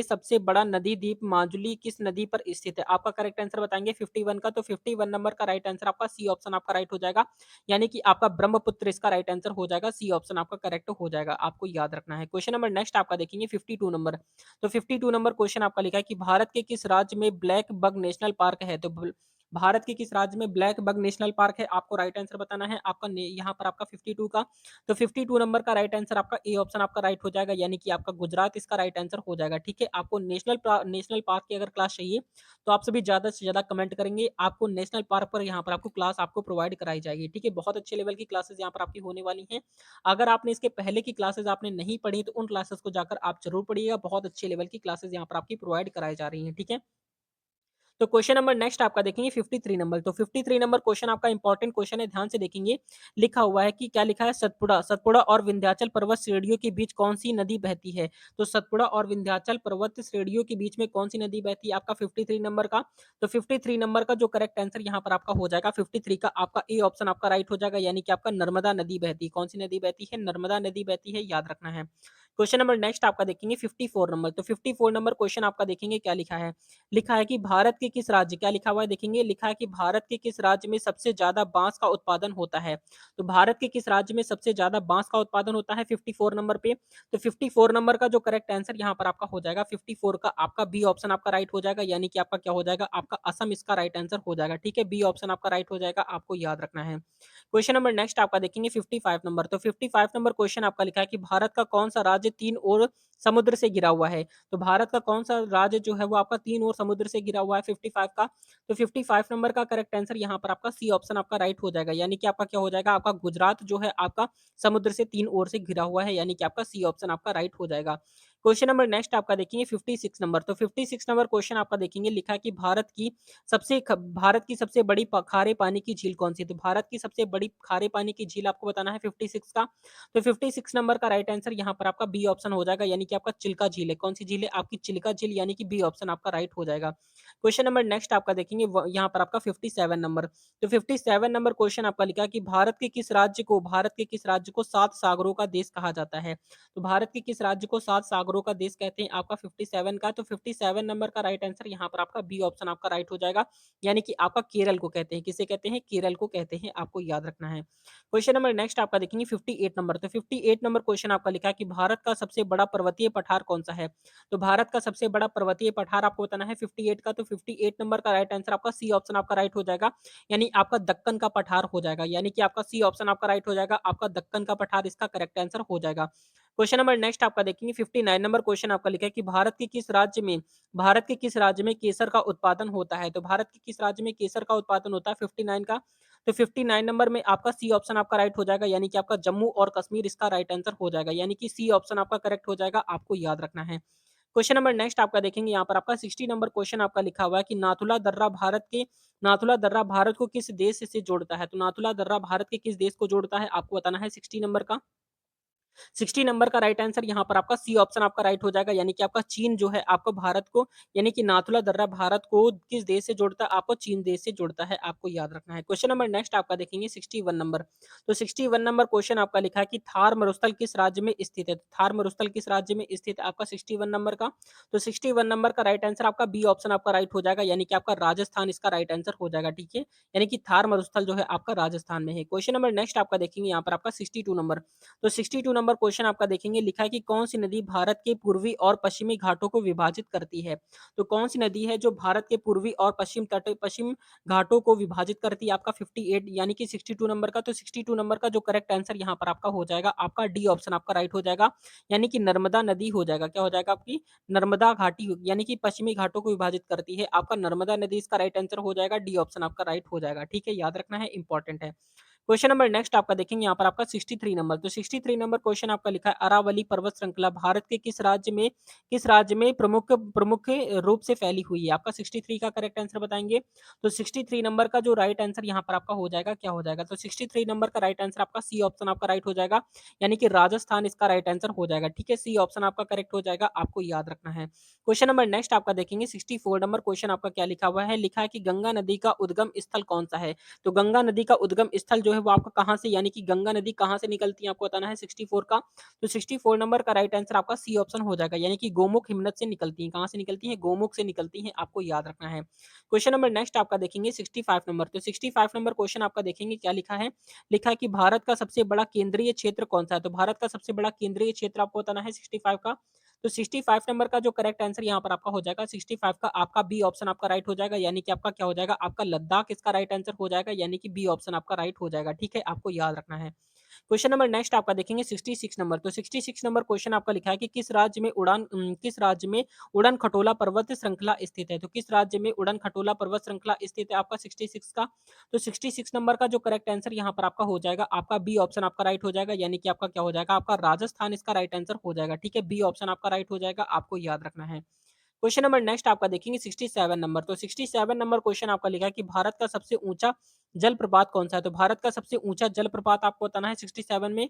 सबसे बड़ा नदी द्वीप माजुली किस नदी पर स्थित है? आपका करेक्ट आंसर बताएंगे 51 का। तो 51 नंबर का राइट आंसर आपका सी ऑप्शन आपका राइट हो जाएगा, यानी कि आपका ब्रह्मपुत्र इसका राइट आंसर हो जाएगा, सी ऑप्शन आपका करेक्ट हो जाएगा, आपको याद रखना है। क्वेश्चन नंबर नेक्स्ट आपका देखेंगे 52 नंबर। तो 52 नंबर क्वेश्चन आपका लिखा है कि भारत के किस राज्य में ब्लैक बग नेशनल पार्क है? तो भारत के किस राज्य में ब्लैक बग नेशनल पार्क है? आपको राइट आंसर बताना है आपका यहाँ पर आपका 52 का। तो 52 नंबर का राइट आंसर आपका ए ऑप्शन आपका राइट हो जाएगा, यानी कि आपका गुजरात इसका राइट आंसर हो जाएगा। ठीक है, आपको नेशनल पार्क की अगर क्लास चाहिए तो आप सभी ज़्यादा से ज़्यादा कमेंट करेंगे, आपको नेशनल पार्क पर यहाँ पर आपको क्लास आपको प्रोवाइड कराई जाएगी। ठीक है, बहुत अच्छे लेवल की क्लासेस यहाँ पर आपकी होने वाली हैं। अगर आपने इसके पहले की क्लासेस आपने नहीं पढ़ी तो उन क्लासेस को जाकर आप जरूर पढ़िएगा, बहुत अच्छे लेवल की क्लासेस यहाँ पर आपकी प्रोवाइड कराई जा रही हैं। ठीक है, तो क्वेश्चन नंबर नेक्स्ट आपका देखेंगे 53 नंबर। तो 53 नंबर क्वेश्चन आपका इंपॉर्टेंट क्वेश्चन है, ध्यान से देखेंगे। लिखा हुआ है कि क्या लिखा है, सतपुड़ा सतपुड़ा और विंध्याचल पर्वत श्रेणियों के बीच कौन सी नदी बहती है? तो सतपुड़ा और विंध्याचल पर्वत श्रेणियों के बीच में कौन सी नदी बहती है आपका 53 नंबर का? तो 53 नंबर का जो करेक्ट आंसर यहाँ पर आपका हो जाएगा 53 का आपका ए ऑप्शन आपका राइट हो जाएगा, यानी कि आपका नर्मदा नदी बहती है। कौन सी नदी बहती है? नर्मदा नदी बहती है, याद रखना है। क्वेश्चन नंबर नेक्स्ट आपका देखेंगे 54 नंबर। तो 54 नंबर क्वेश्चन आपका देखेंगे क्या लिखा है। लिखा है कि भारत के किस राज्य, क्या लिखा हुआ है देखेंगे, लिखा है कि भारत के किस राज्य में सबसे ज्यादा बांस का उत्पादन होता है। तो भारत के किस राज्य में सबसे ज्यादा बांस का उत्पादन होता है 54 नंबर पे। तो 54 नंबर का जो करेक्ट आंसर यहाँ पर आपका हो जाएगा 54 का आपका बी ऑप्शन आपका राइट हो जाएगा, यानी कि आपका क्या हो जाएगा, आपका असम इसका राइट आंसर हो जाएगा। ठीक है, बी ऑप्शन आपका राइट हो जाएगा, आपको याद रखना है। क्वेश्चन नंबर नेक्स्ट आपका देखेंगे 55 नंबर। तो 55 नंबर क्वेश्चन आपका लिखा है कि भारत का कौन सा राज्य तीन ओर समुद्र से घिरा हुआ है। तो भारत का कौन सा राज्य जो है वो आपका तीन ओर समुद्र से घिरा हुआ है 55 का। तो 55 नंबर का करेक्ट आंसर यहाँ पर आपका सी ऑप्शन आपका राइट हो जाएगा, यानी कि आपका क्या हो जाएगा, आपका गुजरात जो है आपका समुद्र से तीन ओर से घिरा हुआ है, यानी कि आपका सी ऑप्शन आपका राइट हो जाएगा। क्वेश्चन नंबर नेक्स्ट आपका देखेंगे 56 नंबर। तो 56 नंबर क्वेश्चन आपका देखेंगे, लिखा है कि भारत की सबसे बड़ी खारे पानी की झील कौन सी है। तो भारत की सबसे बड़ी खारे पानी की झील आपको बताना है 56 का। तो 56 नंबर का राइट आंसर यहाँ पर आपका बी ऑप्शन हो जाएगा, यानी कि आपका चिल्का झील है। कौन सी झील है आपकी, चिल्का झील, यानी कि बी ऑप्शन आपका राइट हो जाएगा। क्वेश्चन नंबर नेक्स्ट आपका देखेंगे यहाँ पर आपका 57 नंबर। तो 57 नंबर क्वेश्चन आपका लिखा है कि भारत के किस राज्य को सात सागरों का देश कहा जाता है। तो भारत के किस राज्य को सात सागरों का देश कहते हैं आपका 57 का। तो 57 नंबर का राइट आंसर यहाँ पर आपका बी ऑप्शन आपका राइट हो जाएगा, यानी कि आपका केरल को कहते हैं। किसे कहते हैं? केरल को कहते हैं, आपको याद रखना है। क्वेश्चन नंबर नेक्स्ट आपका देखेंगे 58 नंबर। तो 58 नंबर क्वेश्चन आपका लिखा है कि भारत का सबसे बड़ा पर्वतीय पठार कौन सा है। तो भारत का सबसे बड़ा पर्वतीय पठार आपको बताना है 58 का। तो 58 नंबर का राइट आंसर आपका सी ऑप्शन आपका राइट हो जाएगा, यानी आपका दक्कन का पठार हो जाएगा, यानी कि आपका सी ऑप्शन आपका राइट हो जाएगा, आपका दक्कन का पठार इसका करेक्ट आंसर हो जाएगा। क्वेश्चन नंबर नेक्स्ट आपका देखेंगे 59 नंबर क्वेश्चन आपका लिखा है कि भारत के किस राज्य में केसर का उत्पादन होता है। तो भारत के किस राज्य में केसर का उत्पादन होता है 59 का। तो 59 नंबर में आपका सी ऑप्शन आपका राइट हो जाएगा, यानी कि आपका जम्मू और कश्मीर इसका राइट आंसर हो जाएगा, यानी कि सी ऑप्शन आपका करेक्ट हो जाएगा, आपको याद रखना है। क्वेश्चन नंबर नेक्स्ट आपका देखेंगे यहाँ पर आपका 60 नंबर क्वेश्चन आपका लिखा हुआ है कि नाथुला दर्रा भारत को किस देश से जोड़ता है। तो नाथुला दर्रा भारत के किस देश को जोड़ता है आपको बताना है 60 नंबर का। 60 नंबर का राइट आंसर यहाँ पर आपका सी ऑप्शन आपका राइट हो जाएगा, यानी कि आपका चीन जो है आपको भारत को, यानी कि नाथुला दर्रा भारत को किस देश से जोड़ता है, आपको चीन देश से जोड़ता है, आपको याद रखना है। क्वेश्चन नंबर नेक्स्ट आपका देखेंगे 61 नंबर। तो 61 नंबर क्वेश्चन आपका लिखा है कि थार मरुस्थल किस राज्य में स्थित है। थार मरुस्थल किस राज्य में स्थित है आपका 61 नंबर का। तो 61 नंबर का राइट आंसर आपका बी ऑप्शन आपका राइट हो जाएगा, यानी कि आपका राजस्थान इसका राइट आंसर हो जाएगा। ठीक है, यानी कि थार मरुस्थल जो है आपका राजस्थान में है। क्वेश्चन नंबर नेक्स्ट आपका देखेंगे यहाँ पर आपका 62 नंबर। तो 62 नंबर क्वेश्चन आपका देखेंगे, लिखा है कि कौन सी नदी भारत के पूर्वी और पश्चिमी घाटों को विभाजित करती है। तो कौन सी नदी है जो भारत के पूर्वी और पश्चिम घाटों को विभाजित करती है आपका 58 यानी कि 62 नंबर का। तो 62 नंबर का जो करेक्ट आंसर यहाँ पर आपका हो जाएगा, आपका डी ऑप्शन आपका राइट हो जाएगा, यानी कि नर्मदा नदी हो जाएगा। क्या हो जाएगा आपकी, नर्मदा घाटी, यानी कि पश्चिमी घाटों को विभाजित करती है आपका नर्मदा नदी, इसका राइट आंसर हो जाएगा, डी ऑप्शन आपका राइट हो जाएगा। ठीक है, याद रखना है, इंपॉर्टेंट है। क्वेश्चन नंबर नेक्स्ट आपका देखेंगे यहाँ पर आपका 63 नंबर। तो 63 नंबर क्वेश्चन आपका लिखा है अरावली पर्वत श्रृंखला भारत के किस राज्य में प्रमुख प्रमुख रूप से फैली हुई है। आपका 63 का करेक्ट आंसर बताएंगे। तो 63 नंबर का जो राइट आंसर यहाँ पर आपका हो जाएगा, क्या हो जाएगा, तो 63 नंबर का राइट आंसर आपका सी ऑप्शन आपका राइट हो जाएगा, यानी कि राजस्थान इसका राइट आंसर हो जाएगा। ठीक है, सी ऑप्शन आपका करेक्ट हो जाएगा, आपको याद रखना है। क्वेश्चन नंबर नेक्स्ट आपका देखेंगे 64 नंबर क्वेश्चन आपका क्या लिखा हुआ है, लिखा है कि गंगा नदी का उद्गम स्थल कौन सा है। तो गंगा नदी का उद्गम स्थल जो है वो आपका कहाँ से, यानी कि गंगा नदी कहाँ से निकलती है आपको बताना है 64 का। तो 64 नंबर का राइट आंसर आपका सी ऑप्शन हो जाएगा, यानी कि गोमुख हिमनद से निकलती है। कहाँ से निकलती है, गोमुख से निकलती है, आपको याद रखना है। क्वेश्चन नंबर नेक्स्ट आपका देखेंगे 65 नंबर। तो 65 नंबर क्वेश्चन आपका देखेंगे क्या लिखा है, लिखा है कि भारत का सबसे बड़ा केंद्रीय क्षेत्र कौन सा है। तो भारत का सबसे बड़ा केंद्रीय क्षेत्र आपको बताना है 65 का। तो 65 नंबर का जो करेक्ट आंसर यहाँ पर आपका हो जाएगा 65 का, आपका बी ऑप्शन आपका राइट हो जाएगा, यानी कि आपका क्या हो जाएगा, आपका लद्दाख इसका राइट आंसर हो जाएगा, यानी कि बी ऑप्शन आपका राइट हो जाएगा। ठीक है, आपको याद रखना है। क्वेश्चन नंबर नेक्स्ट आपका देखेंगे 66 नंबर। तो 66 नंबर क्वेश्चन आपका लिखा है कि किस राज्य में उड़न खटोला पर्वत श्रृंखला स्थित है। तो किस राज्य में उड़न खटोला पर्वत श्रृंखला स्थित है आपका 66 का। तो 66 नंबर का जो करेक्ट आंसर यहाँ पर आपका हो जाएगा, आपका बी ऑप्शन आपका राइट हो जाएगा, यानी कि आपका क्या हो जाएगा, आपका राजस्थान इसका राइट आंसर हो जाएगा। ठीक है, बी ऑप्शन आपका राइट हो जाएगा, आपको याद रखना है। क्वेश्चन नंबर नेक्स्ट आपका देखेंगे 67 नंबर। तो 67 नंबर क्वेश्चन आपका लिखा है कि भारत का सबसे ऊँचा जलप्रपात कौन-सा है? तो भारत का सबसे ऊँचा जलप्रपात आपको बताना है 67 में।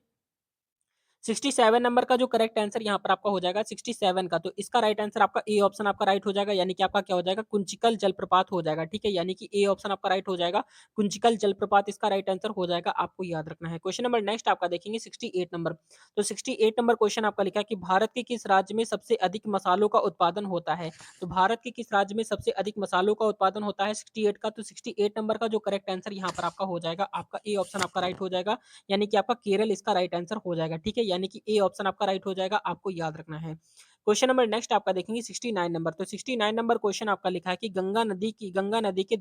67 नंबर का जो करेक्ट आंसर यहाँ पर आपका हो जाएगा 67 का, तो इसका राइट आंसर आपका ए ऑप्शन आपका राइट हो जाएगा, यानी कि आपका क्या हो जाएगा, कुंचिकल जलप्रपात हो जाएगा, ठीक है? यानी कि ए ऑप्शन आपका राइट हो जाएगा, कुंचिकल जलप्रपात इसका राइट आंसर हो जाएगा, आपको याद रखना है। क्वेश्चन नंबर नेक्स्ट आपका देखेंगे 68 नंबर। तो 68 नंबर क्वेश्चन आपका लिखा है कि भारत के किस राज्य में सबसे अधिक मसालों का उत्पादन होता है? तो भारत के किस राज्य में सबसे अधिक मसालों का उत्पादन होता है 68 का? तो 68 नंबर का जो करेक्ट आंसर यहाँ पर आपका हो जाएगा, आपका ए ऑप्शन आपका राइट हो जाएगा, यानी कि आपका केरल इसका राइट आंसर हो जाएगा, ठीक है? यानी कि ए ऑप्शन आपका राइट हो जाएगा, आपको याद रखना है। क्वेश्चन नंबर नेक्स्ट आपका देखेंगे 69 नंबर। तो 69 नंबर क्वेश्चन आपका लिखा है कि गंगा नदी के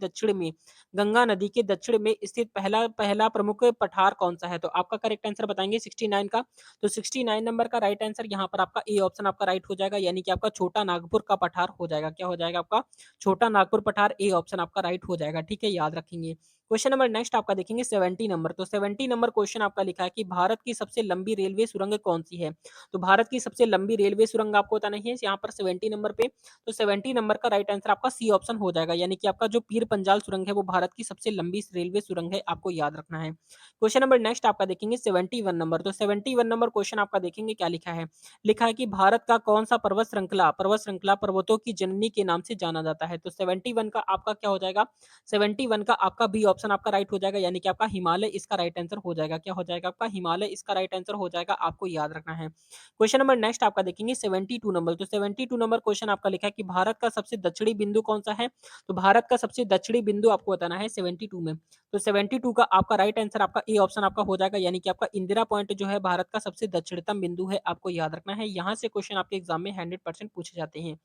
दक्षिण में स्थित पहला पहला प्रमुख पठार कौन-सा है? तो आपका करेक्ट आंसर बताएँगे 69 का। तो 69 नंबर का राइट आंसर यहाँ पर आपका ए ऑप्शन आपका राइट हो जाएगा, यानी कि आपका छोटा नागपुर का पठार हो जाएगा। क्या हो जाएगा आपका? छोटा नागपुर पठार, ए ऑप्शन आपका राइट हो जाएगा, ठीक है? याद रखेंगे। क्वेश्चन नंबर नेक्स्ट आपका देखेंगे 70 नंबर। तो 70 नंबर क्वेश्चन आपका लिखा है कि भारत की सबसे लंबी रेलवे सुरंग कौन-सी है? तो भारत की सबसे लंबी रेलवे सुरंग आपको बताना है यहाँ पर 70 नंबर पे। तो 70 नंबर का राइट आंसर आपका सी ऑप्शन हो जाएगा, यानी कि आपका जो पीर पंजाल सुरंग है वो भारत की सबसे लंबी रेलवे सुरंग है, आपको याद रखना है। क्वेश्चन नंबर नेक्स्ट आपका देखेंगे 71 नंबर। तो 71 नंबर क्वेश्चन आपका देखेंगे क्या लिखा है? लिखा है कि भारत का कौन-सा पर्वत श्रृंखला पर्वतों की जननी के नाम से जाना जाता है? तो 71 का आपका क्या हो जाएगा? 71 का आपका बी ऑप्शन आपका राइट हो जाएगा, यानी कि आपका हिमालय इसका राइट आंसर हो जाएगा। क्या हो जाएगा आपका? हिमालय इसका राइट आंसर हो जाएगा, आपको याद रखना है। क्वेश्चन नंबर नेक्स्ट आपका देखेंगे 72 नंबर। तो 72 नंबर क्वेश्चन आपका लिखा है कि भारत का सबसे दक्षिणी बिंदु कौन-सा है? तो भारत का सबसे दक्षिणी बिंदु आपको बताना है 72 में। तो 72 का आपका राइट आंसर आपका ए ऑप्शन आपका हो जाएगा, यानी कि आपका इंदिरा पॉइंट जो है भारत का सबसे दक्षिणतम बिंदु है, आपको याद रखना है। यहाँ से क्वेश्चन आपके एग्जाम में 100% पूछे जाते हैं।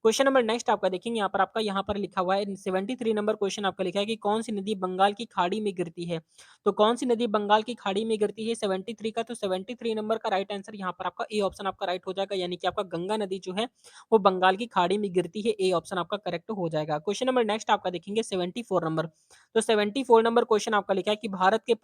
क्वेश्चन नंबर नेक्स्ट आपका देखेंगे यहाँ पर लिखा हुआ है 73 नंबर क्वेश्चन आपका लिखा है कि कौन सी नदी बंगाल की खाड़ी में गिरती है? तो कौन सी नदी बंगाल की खाड़ी में गिरती है 73 का? तो 73 नंबर का राइट आंसर यहाँ पर आपका ए ऑप्शन आपका राइट हो जाएगा, यानी कि आपका गंगा नदी जो है वो बंगाल की खाड़ी में गिरती है, ए ऑप्शन आपका करेक्ट हो जाएगा। क्वेश्चन नंबर नेक्स्ट आपका देखेंगे 74 नंबर। तो 74 नंबर क्वेश्चन आपका लिखा है कि भारत के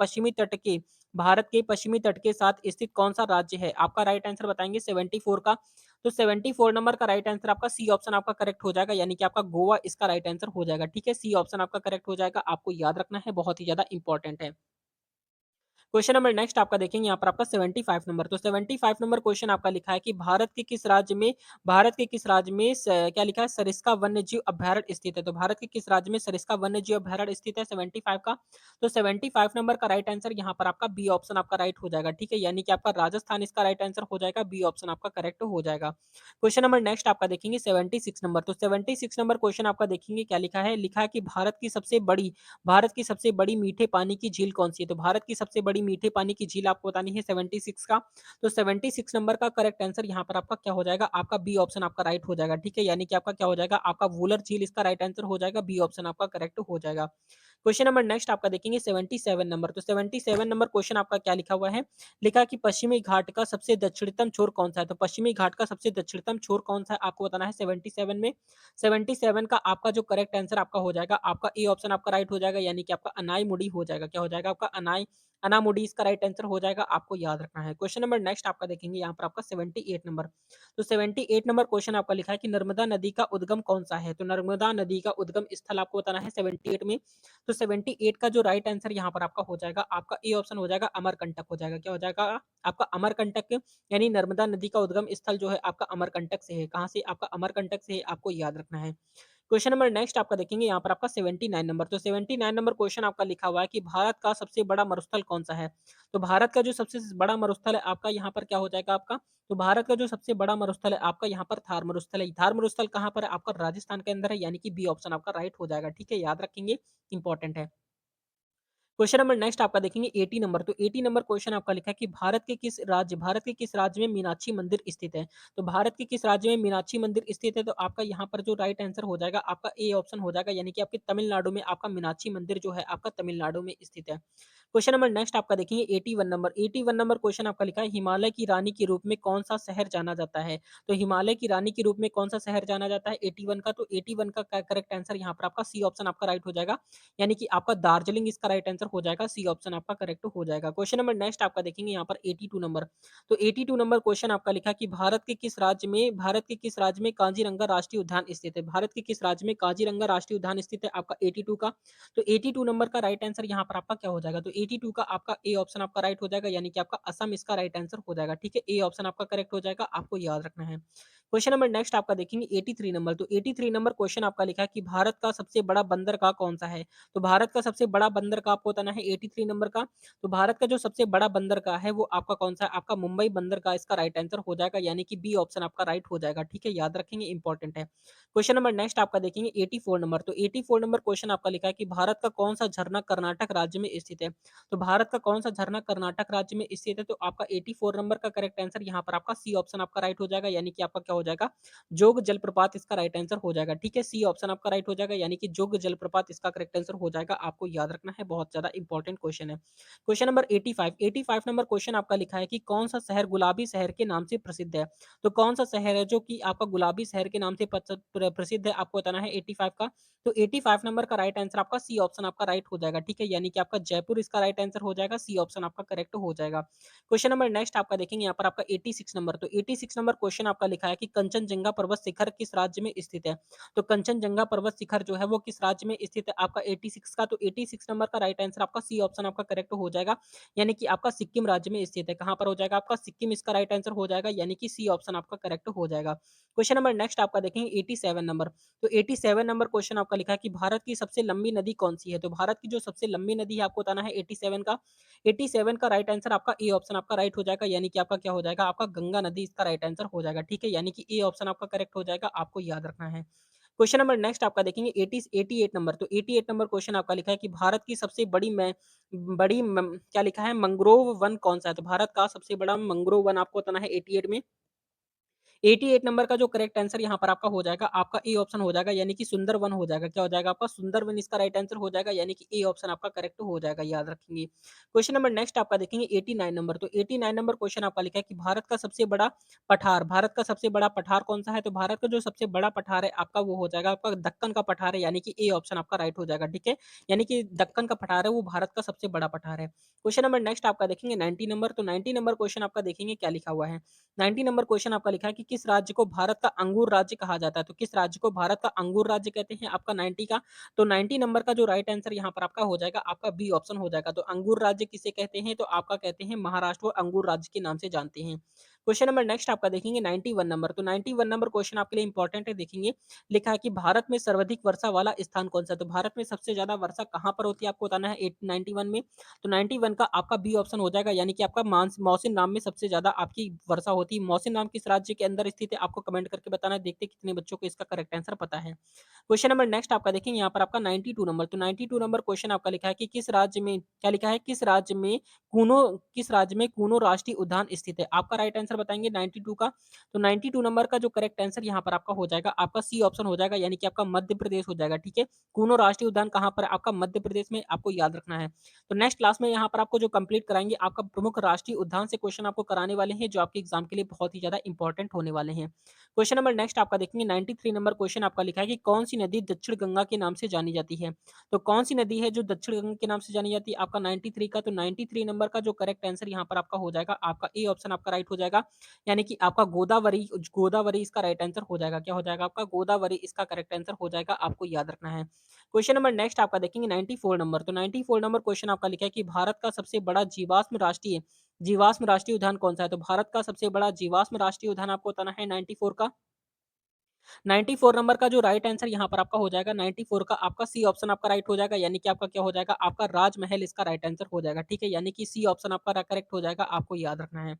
पश्चिमी तट के साथ स्थित कौन सा राज्य है? आपका राइट आंसर बताएंगे 74 का। तो 74 नंबर का राइट आंसर आपका सी ऑप्शन आपका करेक्ट हो जाएगा, यानी कि आपका गोवा इसका राइट आंसर हो जाएगा, ठीक है? सी ऑप्शन आपका करेक्ट हो जाएगा, आपको याद रखना है, बहुत ही ज़्यादा इंपॉर्टेंट है। क्वेश्चन नंबर नेक्स्ट आपका देखेंगे यहाँ पर आपका 75 नंबर। तो 75 नंबर क्वेश्चन आपका लिखा है कि भारत के किस राज्य में क्या लिखा है, सरिस्का वन्य जीव अभ्यारण्य स्थित है? तो भारत के किस राज्य में सरिस्का वन्य जीव अभ्यारण्य स्थित है 75 का? तो 75 नंबर का राइट आंसर यहाँ पर आपका बी ऑप्शन आपका राइट हो जाएगा, ठीक है? यानी कि आपका राजस्थान इसका राइट आंसर हो जाएगा, बी ऑप्शन आपका करेक्ट हो जाएगा। क्वेश्चन नंबर नेक्स्ट आपका देखेंगे 76 नंबर। तो 76 नंबर क्वेश्चन आपका देखेंगे क्या लिखा है कि भारत की सबसे बड़ी मीठे पानी की झील कौन-सी है? तो भारत की सबसे बड़ी मीठे पानी की झील आपको बतानी है 76 का। तो 76 नंबर का करेक्ट आंसर यहाँ पर आपका क्या हो जाएगा? आपका बी ऑप्शन आपका राइट हो जाएगा, ठीक है? यानी कि आपका क्या हो जाएगा? आपका वुलर झील इसका राइट आंसर हो जाएगा, बी ऑप्शन आपका करेक्ट हो जाएगा। क्वेश्चन नंबर नेक्स्ट आपका देखेंगे 77 नंबर। तो 77 नंबर क्वेश्चन आपका क्या लिखा हुआ है? लिखा कि पश्चिमी घाट का सबसे दक्षिणतम छोर कौन-सा है? तो पश्चिमी घाट का सबसे दक्षिणतम छोर कौन-सा है? आपको बताना है 77 में। 77 का आपका जो करेक्ट आंसर आपका हो जाएगा, आपका ए ऑप्शन आपका राइट हो जाएगा, यानी कि आपका अनायमुड़ी हो जाएगा। क्या हो जाएगा आपका? अनामुडी इसका राइट आंसर हो जाएगा, आपको याद रखना है। क्वेश्चन नंबर नेक्स्ट आपका देखेंगे यहाँ पर आपका 78 नंबर। तो 78 नंबर क्वेश्चन आपका लिखा है कि नर्मदा नदी का उद्गम कौन-सा है? तो नर्मदा नदी का उद्गम स्थल आपको बताना है 78 में। तो 78 का जो राइट आंसर यहाँ पर आपका हो जाएगा, आपका ए ऑप्शन हो जाएगा, अमरकंटक हो जाएगा। क्या हो जाएगा? आपका अमरकंटक, यानी नर्मदा नदी का उद्गम स्थल जो है आपका अमरकंटक से है। कहाँ से? आपका अमरकंटक से है, आपको याद रखना है। क्वेश्चन नंबर नेक्स्ट आपका देखेंगे यहाँ पर आपका 79 नंबर। तो 79 नंबर क्वेश्चन आपका लिखा हुआ है कि भारत का सबसे बड़ा मरुस्थल कौन-सा है? तो भारत का जो सबसे बड़ा मरुस्थल है आपका यहाँ पर क्या हो जाएगा आपका? तो भारत का जो सबसे बड़ा मरुस्थल है आपका यहाँ पर थार मरुस्थल है। थार मरुस्थल कहाँ पर है? आपका राजस्थान के अंदर है, यानी कि बी ऑप्शन आपका राइट हो जाएगा, ठीक है? याद रखेंगे, इंपॉर्टेंट है। क्वेश्चन नंबर नेक्स्ट आपका देखेंगे 80 नंबर। तो 80 नंबर क्वेश्चन आपका लिखा है कि भारत के किस राज्य में मीनाक्षी मंदिर स्थित है? तो भारत के किस राज्य में मीनाक्षी मंदिर स्थित है? तो आपका यहाँ पर जो राइट आंसर हो जाएगा, आपका ए ऑप्शन हो जाएगा, यानी कि आपके तमिलनाडु में आपका मीनाक्षी मंदिर जो है आपका तमिलनाडु में स्थित है। क्वेश्चन नंबर नेक्स्ट आपका देखेंगे 81 नंबर क्वेश्चन आपका लिखा है हिमालय की रानी के रूप में कौन-सा शहर जाना जाता है? तो हिमालय की रानी के रूप में कौन-सा शहर जाना जाता है 81 का? तो 81 का करेक्ट आंसर यहाँ पर आपका सी ऑप्शन आपका राइट हो जाएगा। यानी कि आपका दार्जिलिंग इसका राइट आंसर हो जाएगा, सी ऑप्शन आपका करेक्ट हो जाएगा। क्वेश्चन नंबर नेक्स्ट आपका देखेंगे यहाँ पर 82 नंबर। तो 82 नंबर क्वेश्चन आपका लिखा कि भारत के किस राज्य में काज़ीरंगा राष्ट्रीय उद्यान स्थित है? भारत के किस राज्य में काज़ीरंगा राष्ट्रीय उद्यान स्थित है? आपका 82 का। तो 82 नंबर का राइट आंसर यहाँ पर आपका क्या हो जाएगा? तो 82 का आपका ए ऑप्शन आपका राइट हो जाएगा, यानी कि आपका असम इसका राइट आंसर हो जाएगा। ठीक है, ए ऑप्शन आपका करेक्ट हो जाएगा, आपको याद रखना है। क्वेश्चन नंबर नेक्स्ट आपका देखेंगे 83 नंबर। तो 83 नंबर क्वेश्चन आपका लिखा है कि भारत का सबसे बड़ा बंदरगाह कौन-सा है? तो भारत का सबसे बड़ा बंदरगाह आपको बताना है 83 नंबर का। तो भारत का जो सबसे बड़ा बंदरगाह है वो आपका कौन-सा है? आपका मुंबई बंदरगाह इसका राइट आंसर हो जाएगा, यानी कि बी ऑप्शन आपका राइट हो जाएगा। ठीक है, याद रखेंगे, इंपॉर्टेंट है। क्वेश्चन नंबर नेक्स्ट आपका देखेंगे 84 नंबर। तो 84 नंबर क्वेश्चन आपका लिखा है कि भारत का कौन-सा झरना कर्नाटक राज्य में स्थित है? तो भारत का कौन-सा झरना कर्नाटक राज्य में स्थित है? तो आपका 84 नंबर का करेक्ट आंसर यहाँ पर आपका सी ऑप्शन आपका राइट हो जाएगा, यानी कि आपका क्या हो जाएगा? जोग जलप्रपात इसका राइट आंसर हो जाएगा। ठीक है, सी ऑप्शन आपका राइट हो जाएगा, यानी कि जोग जलप्रपात इसका करेक्ट आंसर हो जाएगा। आपको याद रखना है, बहुत ज़्यादा इंपॉर्टेंट क्वेश्चन है। क्वेश्चन नंबर 85 नंबर क्वेश्चन आपका लिखा है कि कौन-सा शहर गुलाबी शहर के नाम से प्रसिद्ध है? तो कौन-सा शहर है जो कि आपका गुलाबी शहर के नाम से प्रसिद्ध है? आपको बताना है 85 का। तो 85 नंबर का राइट आंसर आपका सी ऑप्शन आपका राइट हो जाएगा। ठीक है, यानी कि आपका जयपुर इसका राइट आंसर हो जाएगा, सी ऑप्शन आपका करेक्ट हो जाएगा। क्वेश्चन नंबर नेक्स्ट आपका देखेंगे यहाँ पर आपका 86 नंबर। तो 86 नंबर क्वेश्चन आपका लिखा है कि कंचनजंगा पर्वत शिखर किस राज्य में स्थित है? तो कंचनजंगा पर्वत शिखर जो है वो किस राज्य में स्थित है? आपका 86 का। तो 86 नंबर का राइट आंसर आपका सी ऑप्शन आपका करेक्ट हो जाएगा, यानी कि आपका सिक्किम राज्य में स्थित है। कहाँ पर हो जाएगा? आपका सिक्किम इसका राइट आंसर हो जाएगा, यानी कि सी ऑप्शन आपका करेक्ट हो जाएगा। क्वेश्चन नंबर नेक्स्ट आपका देखेंगे 87 नंबर। तो 87 नंबर क्वेश्चन आपका लिखा है कि भारत की सबसे लंबी नदी कौन-सी है? तो भारत की जो सबसे लंबी नदी है आपको बताना है 87 का। 87 का राइट आंसर आपका ए ऑप्शन आपका राइट हो जाएगा, यानी कि आपका क्या हो जाएगा? आपका गंगा नदी इसका राइट आंसर हो जाएगा। ठीक है, यानी कि ए ऑप्शन आपका करेक्ट हो जाएगा, आपको याद रखना है। क्वेश्चन नंबर नेक्स्ट आपका देखेंगे 88 नंबर। तो 88 नंबर क्वेश्चन आपका लिखा है कि भारत की सबसे बड़ी क्या लिखा है मैंग्रोव वन कौन-सा है? तो भारत का सबसे बड़ा मैंग्रोव वन आपको बताना है 88 में। 88 नंबर का जो करेक्ट आंसर यहाँ पर आपका हो जाएगा, आपका ए ऑप्शन हो जाएगा, यानी कि सुंदरवन हो जाएगा। क्या हो जाएगा आपका? सुंदरवन इसका राइट आंसर हो जाएगा, यानी कि ए ऑप्शन आपका करेक्ट हो जाएगा, याद रखेंगे। क्वेश्चन नंबर नेक्स्ट आपका देखेंगे 89 नंबर। तो 89 नंबर क्वेश्चन आपका लिखा है कि भारत का सबसे बड़ा पठार कौन-सा है? तो भारत का जो सबसे बड़ा पठार है आपका वो हो जाएगा आपका दक्कन का पठार है, यानी कि ए ऑप्शन आपका राइट हो जाएगा। ठीक है? यानी कि दक्कन का पठार है वो भारत का सबसे बड़ा पठार है। क्वेश्चन नंबर नेक्स्ट आपका देखेंगे 90 नंबर। तो 90 नंबर क्वेश्चन आपका देखेंगे क्या लिखा हुआ है? 90 नंबर क्वेश्चन आपका लिखा है कि किस राज्य को भारत का अंगूर राज्य कहा जाता है? तो किस राज्य को भारत का अंगूर राज्य कहते हैं? आपका 90 का। तो 90 नंबर का जो राइट आंसर यहाँ पर आपका हो जाएगा, आपका बी ऑप्शन हो जाएगा। तो अंगूर राज्य किसे कहते हैं? तो आपका कहते हैं महाराष्ट्र को अंगूर राज्य के नाम से जानते हैं। क्वेश्चन नंबर नेक्स्ट आपका देखेंगे 91 नंबर। तो 91 नंबर क्वेश्चन आपके लिए इंपॉर्टेंट है, देखेंगे। लिखा है कि भारत में सर्वाधिक वर्षा वाला स्थान कौन-सा है? तो भारत में सबसे ज़्यादा वर्षा कहाँ पर होती है? आपको बताना है 91 में। तो 91 का आपका बी ऑप्शन हो जाएगा, यानी कि आपका मौसिन नाम में सबसे ज़्यादा आपकी वर्षा होती है। मौसिन नाम किस राज्य के अंदर स्थित है? आपको कमेंट करके बताना है, देखते हैं कितने बच्चों को इसका करेक्ट आंसर पता है। क्वेश्चन नंबर नेक्स्ट आपका देखेंगे यहाँ पर आपका 92 नंबर। तो 92 नंबर क्वेश्चन आपका लिखा है कि किस राज्य में क्या लिखा है? किस राज्य में कूनो राष्ट्रीय उद्यान स्थित है? आपका राइट आंसर बताएँगे 92 का। तो 92 नंबर का जो करेक्ट आंसर यहाँ पर आपका हो जाएगा, आपका सी ऑप्शन हो जाएगा, यानी कि आपका मध्य प्रदेश हो जाएगा। ठीक है? कूनो राष्ट्रीय उद्यान कहाँ पर है? आपका मध्य प्रदेश में, आपको याद रखना है। तो नेक्स्ट क्लास में यहाँ पर आपको जो कंप्लीट कराएँगे, आपका प्रमुख राष्ट्रीय उद्यान से क्वेश्चन आपको कराने वाले हैं, जो आपके एग्जाम के लिए बहुत ही ज़्यादा इंपॉर्टेंट होने वाले हैं। क्वेश्चन नंबर नेक्स्ट आपका देखेंगे 93 नंबर क्वेश्चन आपका लिखा है कि कौन-सी नदी दक्षिण गंगा के नाम से जानी जाती है? तो कौन-सी नदी है जो दक्षिण गंगा के नाम से जानी जाती है? आपका 93 का। तो 93 नंबर का जो करेक्ट आंसर यहाँ पर आपका हो जाएगा, आपका ए ऑप्शन आपका राइट हो जाएगा, यानी कि आपका गोदावरी इसका राइट आंसर हो जाएगा। क्या हो जाएगा आपका? गोदावरी इसका करेक्ट आंसर हो जाएगा, आपको याद रखना है। क्वेश्चन नंबर नेक्स्ट आपका देखेंगे 94 नंबर। तो 94 नंबर क्वेश्चन आपका लिखा है कि भारत का सबसे बड़ा जीवाश्म राष्ट्रीय उद्यान कौन-सा है? तो भारत का सबसे बड़ा जीवाश्म राष्ट्रीय उद्यान आपको बताना है 94 का। 94 नंबर का जो राइट आंसर यहाँ पर आपका हो जाएगा 94 का, आपका सी ऑप्शन आपका राइट हो जाएगा, यानी कि आपका क्या हो जाएगा? आपका राजमहल इसका राइट आंसर हो जाएगा। ठीक है? यानी कि सी ऑप्शन आपका करेक्ट हो जाएगा, आपको याद रखना है।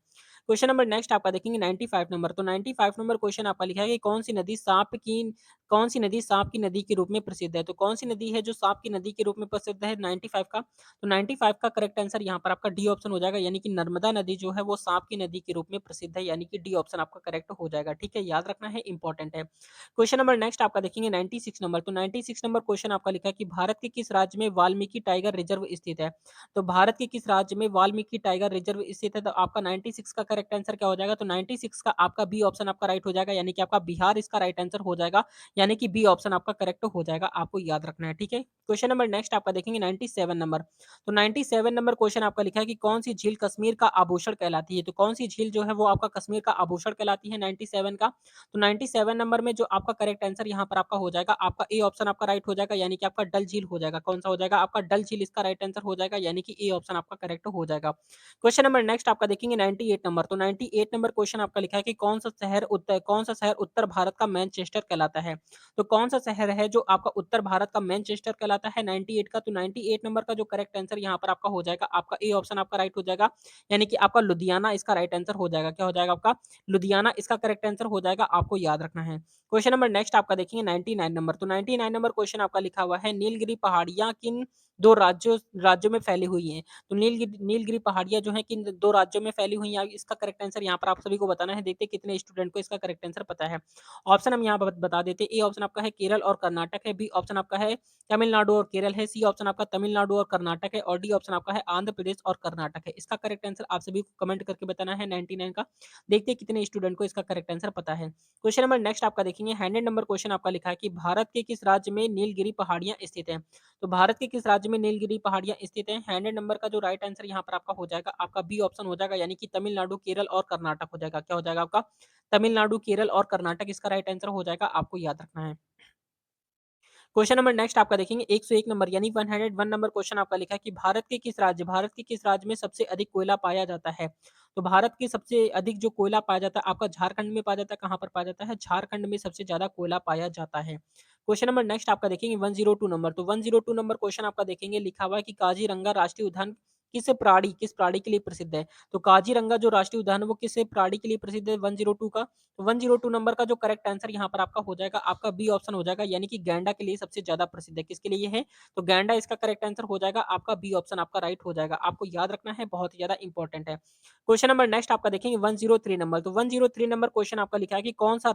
क्वेश्चन नंबर नेक्स्ट आपका देखेंगे 95 नंबर। तो 95 नंबर क्वेश्चन आपका लिखा है कि कौन सी नदी सांप की नदी के रूप में प्रसिद्ध है? तो कौन सी नदी है जो सांप की नदी के रूप में प्रसिद्ध है 95 का? तो 95 का करेक्ट आंसर यहाँ पर आपका डी ऑप्शन हो जाएगा, यानी कि नर्मदा नदी जो है वो सांप की नदी के रूप में प्रसिद्ध है, यानी कि डी ऑप्शन आपका करेक्ट हो जाएगा। ठीक है? याद रखना है, इंपॉर्टेंट है। क्वेश्चन नंबर नेक्स्ट आपका देखेंगे 96 नंबर। तो 96 नंबर क्वेश्चन आपका लिखा है कि भारत के किस राज्य में वाल्मीकि टाइगर रिजर्व स्थित है? तो भारत के किस राज्य में वाल्मीकि टाइगर रिजर्व स्थित है? तो आपका 96 का करेक्ट आंसर क्या हो जाएगा? तो 96 का आपका बी ऑप्शन आपका राइट हो जाएगा, यानी कि आपका बिहार इसका राइट आंसर हो जाएगा, यानी कि बी ऑप्शन आपका करेक्ट हो जाएगा, आपको याद रखना है, ठीक है। क्वेश्चन नंबर नेक्स्ट आपका देखेंगे 97 नंबर। तो 97 नंबर क्वेश्चन आपका लिखा है कि कौन सी झील कश्मीर का आभूषण कहलाती है? तो कौन सी झील जो है वो आपका कश्मीर का आभूषण कहलाती है 97 का? तो 97 नंबर में जो आपका करेक्ट आंसर यहाँ पर आपका हो जाएगा, आपका ए ऑप्शन आपका राइट हो जाएगा, यानी कि आपका डल झील हो जाएगा। कौन सा हो जाएगा? आपका डल झील इसका राइट आंसर हो जाएगा, यानी कि ए ऑप्शन आपका करेक्ट हो जाएगा। क्वेश्चन नंबर नेक्स्ट आपका देखेंगे 98 नंबर। तो 98 नंबर क्वेश्चन आपका लिखा है कि कौन सा शहर उत्तर भारत का मैनचेस्टर कहलाता है? तो कौन सा शहर है जो आपका उत्तर भारत का मैनचेस्टर कहलाता है 98 का? तो 98 नंबर का जो करेक्ट आंसर यहाँ पर आपका हो जाएगा, आपका ए ऑप्शन आपका राइट हो जाएगा, यानी कि आपका लुधियाना इसका राइट आंसर हो जाएगा। क्या हो जाएगा आपका? लुधियाना इसका करेक्ट आंसर हो जाएगा, आपको याद रखना है। क्वेश्चन नंबर नेक्स्ट आपका देखेंगे 99 नंबर। तो 99 नंबर क्वेश्चन आपका लिखा हुआ है नीलगिरी पहाड़ियां किन दो राज्यों में फैली हुई हैं? तो नीलगिरी पहाड़ियां जो है किन दो राज्यों में फैली हुई हैं? इसका करेक्ट आंसर यहाँ पर आप सभी को बताना है। देखते हैं कितने स्टूडेंट को इसका करेक्ट आंसर पता है। ऑप्शन हम यहाँ पर बता देते हैं। ए ऑप्शन आपका है केरल और कर्नाटक है, बी ऑप्शन आपका है तमिलनाडु और केरल है, सी ऑप्शन आपका तमिलनाडु और कर्नाटक है, और डी ऑप्शन आपका है आंध्र प्रदेश और कर्नाटक है। इसका करेक्ट आंसर आप सभी को कमेंट करके बताना है 99 का। देखते हैं कितने स्टूडेंट को इसका करेक्ट आंसर पता है। क्वेश्चन नंबर नेक्स्ट आपका देखेंगे 100 नंबर क्वेश्चन आपका लिखा है कि भारत के किस राज्य में नीलगिरी पहाड़ियां स्थित हैं? तो भारत के किस राज्य में नीलगिरी पहाड़ियां स्थित हैं? 100 नंबर का जो राइट आंसर यहाँ पर आपका हो जाएगा, आपका बी ऑप्शन हो जाएगा, यानी कि तमिलनाडु, केरल और कर्नाटक हो जाएगा। क्या हो जाएगा आपका? तमिलनाडु, केरल और कर्नाटक इसका राइट आंसर हो जाएगा, आपको याद रखना है। क्वेश्चन नंबर नेक्स्ट आपका देखेंगे 101 नंबर यानी 101 नंबर क्वेश्चन आपका लिखा है कि भारत के किस राज्य में सबसे अधिक कोयला पाया जाता है? तो भारत के सबसे अधिक जो कोयला पाया जाता है आपका झारखंड में पाया जाता है। कहाँ पर पाया जाता है? झारखंड में सबसे ज्यादा कोयला पाया जाता है। क्वेश्चन नंबर नेक्स्ट आपका देखेंगे 102 नंबर। तो 102 नंबर क्वेश्चन आपका देखेंगे लिखा हुआ है कि काजीरंगा राष्ट्रीय उद्यान किस प्राणी के लिए प्रसिद्ध है? तो काजीरंगा जो राष्ट्रीय उद्यान है वो किस प्राणी के लिए प्रसिद्ध है 102 का? तो 102 नंबर का जो करेक्ट आंसर यहाँ पर आपका हो जाएगा, आपका बी ऑप्शन हो जाएगा, यानी कि गैंडा के लिए सबसे ज्यादा प्रसिद्ध है। किसके लिए है? तो गैंडा इसका करेक्ट आंसर हो जाएगा, आपका बी ऑप्शन आपका राइट हो जाएगा, आपको याद रखना है, बहुत ही ज्यादा इंपॉर्टेंट है। क्वेश्चन नंबर नेक्स्ट आपका देखेंगे 103 नंबर। तो 103 नंबर क्वेश्चन आपका लिखा है कि कौन सा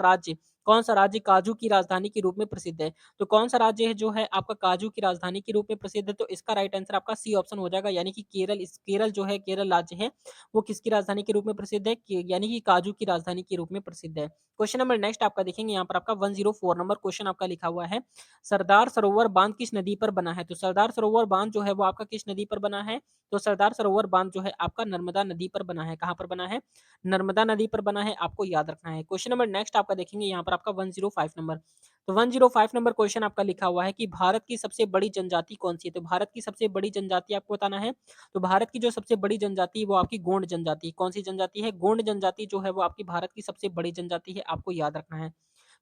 राज्य काजू की राजधानी के रूप में प्रसिद्ध है? तो कौन सा राज्य है जो है आपका काजू की राजधानी के रूप में प्रसिद्ध है? तो इसका राइट आंसर आपका सी ऑप्शन हो जाएगा, यानी कि केरल जो है केरल राज्य है वो किसकी राजधानी के रूप में प्रसिद्ध है? यानी कि काजू की राजधानी के रूप में प्रसिद्ध है। क्वेश्चन नंबर नेक्स्ट आपका देखेंगे यहाँ पर आपका 104 नंबर क्वेश्चन आपका लिखा हुआ है सरदार सरोवर बांध किस नदी पर बना है? तो सरदार सरोवर बांध जो है वो आपका किस नदी पर बना है? तो सरदार सरोवर बांध जो है आपका नर्मदा नदी पर बना है। कहाँ पर बना है? नर्मदा नदी पर बना है, आपको याद रखना है। क्वेश्चन नंबर नेक्स्ट आपका देखेंगे यहाँ पर आपका 105 नंबर। तो 105 नंबर क्वेश्चन आपका लिखा हुआ है कि भारत की सबसे बड़ी जनजाति कौन सी है? तो भारत की सबसे बड़ी जनजाति आपको बताना है। तो भारत की जो सबसे बड़ी जनजाति है वो आपकी गोंड जनजाति। कौन सी जनजाति है? गोंड जनजाति जो है वो आपकी भारत की सबसे बड़ी जनजाति है, आपको याद रखना है।